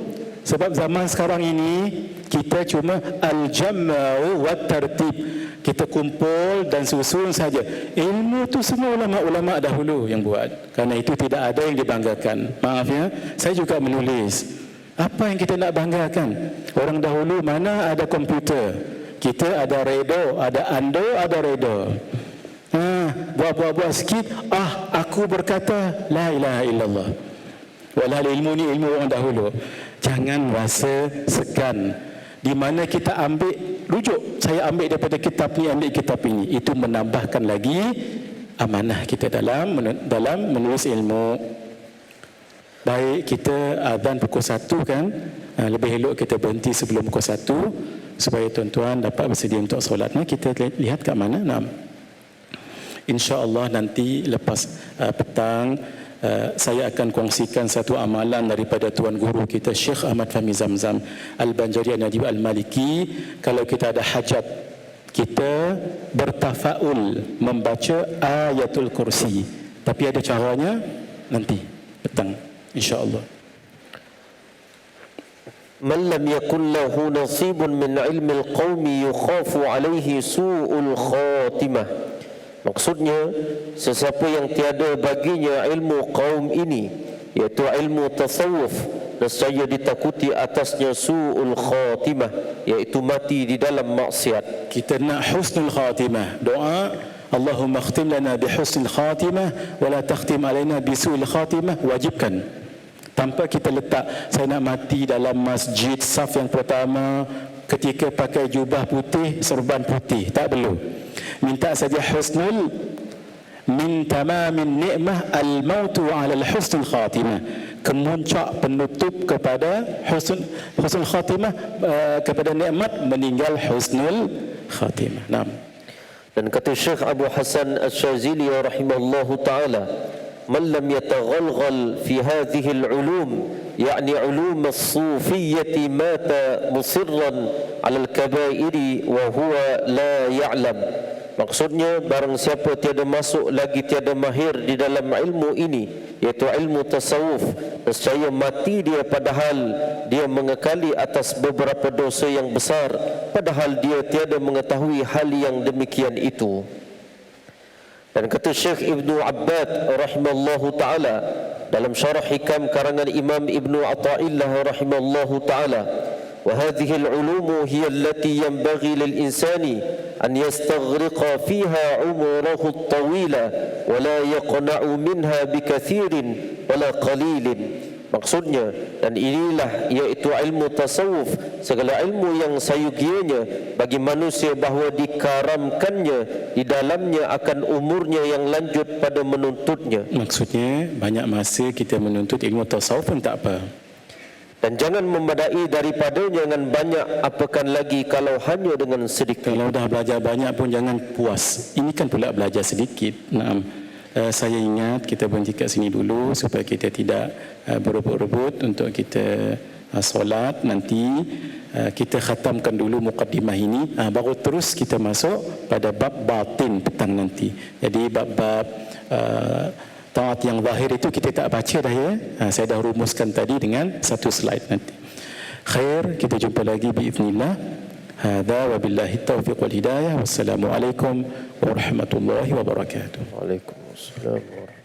Sebab zaman sekarang ini kita cuma al-jam'u wa tartib, kita kumpul dan susun saja. Ilmu tu semua ulama-ulama dahulu yang buat. Karena itu tidak ada yang dibanggakan. Maaf ya, saya juga menulis. Apa yang kita nak banggakan? Orang dahulu mana ada komputer? Kita ada redo, ada ando, ada redo. Buat sikit, aku berkata la ilaha illallah. Walhal ilmu ni ilmu orang dahulu. Jangan rasa segan. Di mana kita ambil rujuk, saya ambil daripada kitab ni, ambil kitab ini, itu menambahkan lagi amanah kita dalam menulis ilmu. Baik, kita azan pukul 1 kan, lebih elok kita berhenti sebelum pukul 1 supaya tuan-tuan dapat bersedia untuk solat. Kita lihat kat mana. InsyaAllah nanti lepas petang saya akan kongsikan satu amalan daripada Tuan Guru kita Syekh Ahmad Fahmi Zamzam Al-Banjari An-Najib Al-Maliki. Kalau kita ada hajat, kita bertafaul membaca ayatul kursi, tapi ada caranya nanti petang insyaAllah. Man lam yakun lahu nasibun min ilmi al-qawmi yukhafu alaihi su'ul khatimah. Maksudnya, sesiapa yang tiada baginya ilmu kaum ini, iaitu ilmu tasawuf, nescaya ditakuti atasnya su'ul khatimah, iaitu mati di dalam maksiat. Kita nak husnul khatimah. Doa, Allahumma khtim lana bi husnul khatimah wa la takhtim alaina bi su'ul khatimah, wajibkan. Tanpa kita letak saya nak mati dalam masjid saf yang pertama ketika pakai jubah putih, serban putih, tak perlu. minta saja husnul min tamamin ni'mah al-mautu ala al-husnul khatimah, kemuncak penutup kepada husnul khatimah, kepada nikmat meninggal husnul khatimah. Naam. Dan kata Syekh Abu Hasan Asy-Syazili rahimallahu taala, man lam yataghalghal fi hadhihi al-ulum, yani ulum as-sufiyyah, mata musirran 'ala al-kaba'iri wa huwa la ya'lam. Maksudnya, barang siapa tiada masuk lagi, tiada mahir di dalam ilmu ini, iaitu ilmu tasawuf, nescaya mati dia padahal dia mengekali atas beberapa dosa yang besar, padahal dia tiada mengetahui hal yang demikian itu. Dan kata Syekh Ibnu Abbad rahimallahu ta'ala dalam syarah hikam karangan Imam Ibnu Athaillah rahimallahu ta'ala, wa hadhihi al-ulum hiya allati yanbaghi lil insani an yastaghriqa fiha umurahu at-tawila wa la yaqna'u minha bikathirin wa la qalilin. Maksudnya, dan inilah iaitu ilmu tasawuf, segala ilmu yang sayugianya bagi manusia bahawa dikaramkannya di dalamnya akan umurnya yang lanjut pada menuntutnya. Maksudnya, banyak masa kita menuntut ilmu tasawuf pun tak apa. Dan jangan memadai daripadanya dengan banyak, apakan lagi kalau hanya dengan sedikit. Kalau dah belajar banyak pun jangan puas. Ini kan pula belajar sedikit. Naam. Saya ingat kita berhenti kat sini dulu supaya kita tidak berebut-rebut untuk kita solat. Nanti kita khatamkan dulu muqaddimah ini, baru terus kita masuk pada bab batin petang nanti. Jadi bab-bab taat yang zahir itu kita tak baca dah ya. Saya dah rumuskan tadi dengan satu slide nanti. Khair, kita jumpa lagi biiznillah. Hadza wa billahi taufiq wal hidayah. Wassalamualaikum warahmatullahi wabarakatuh. Waalaikumsalam warahmatullahi wabarakatuh.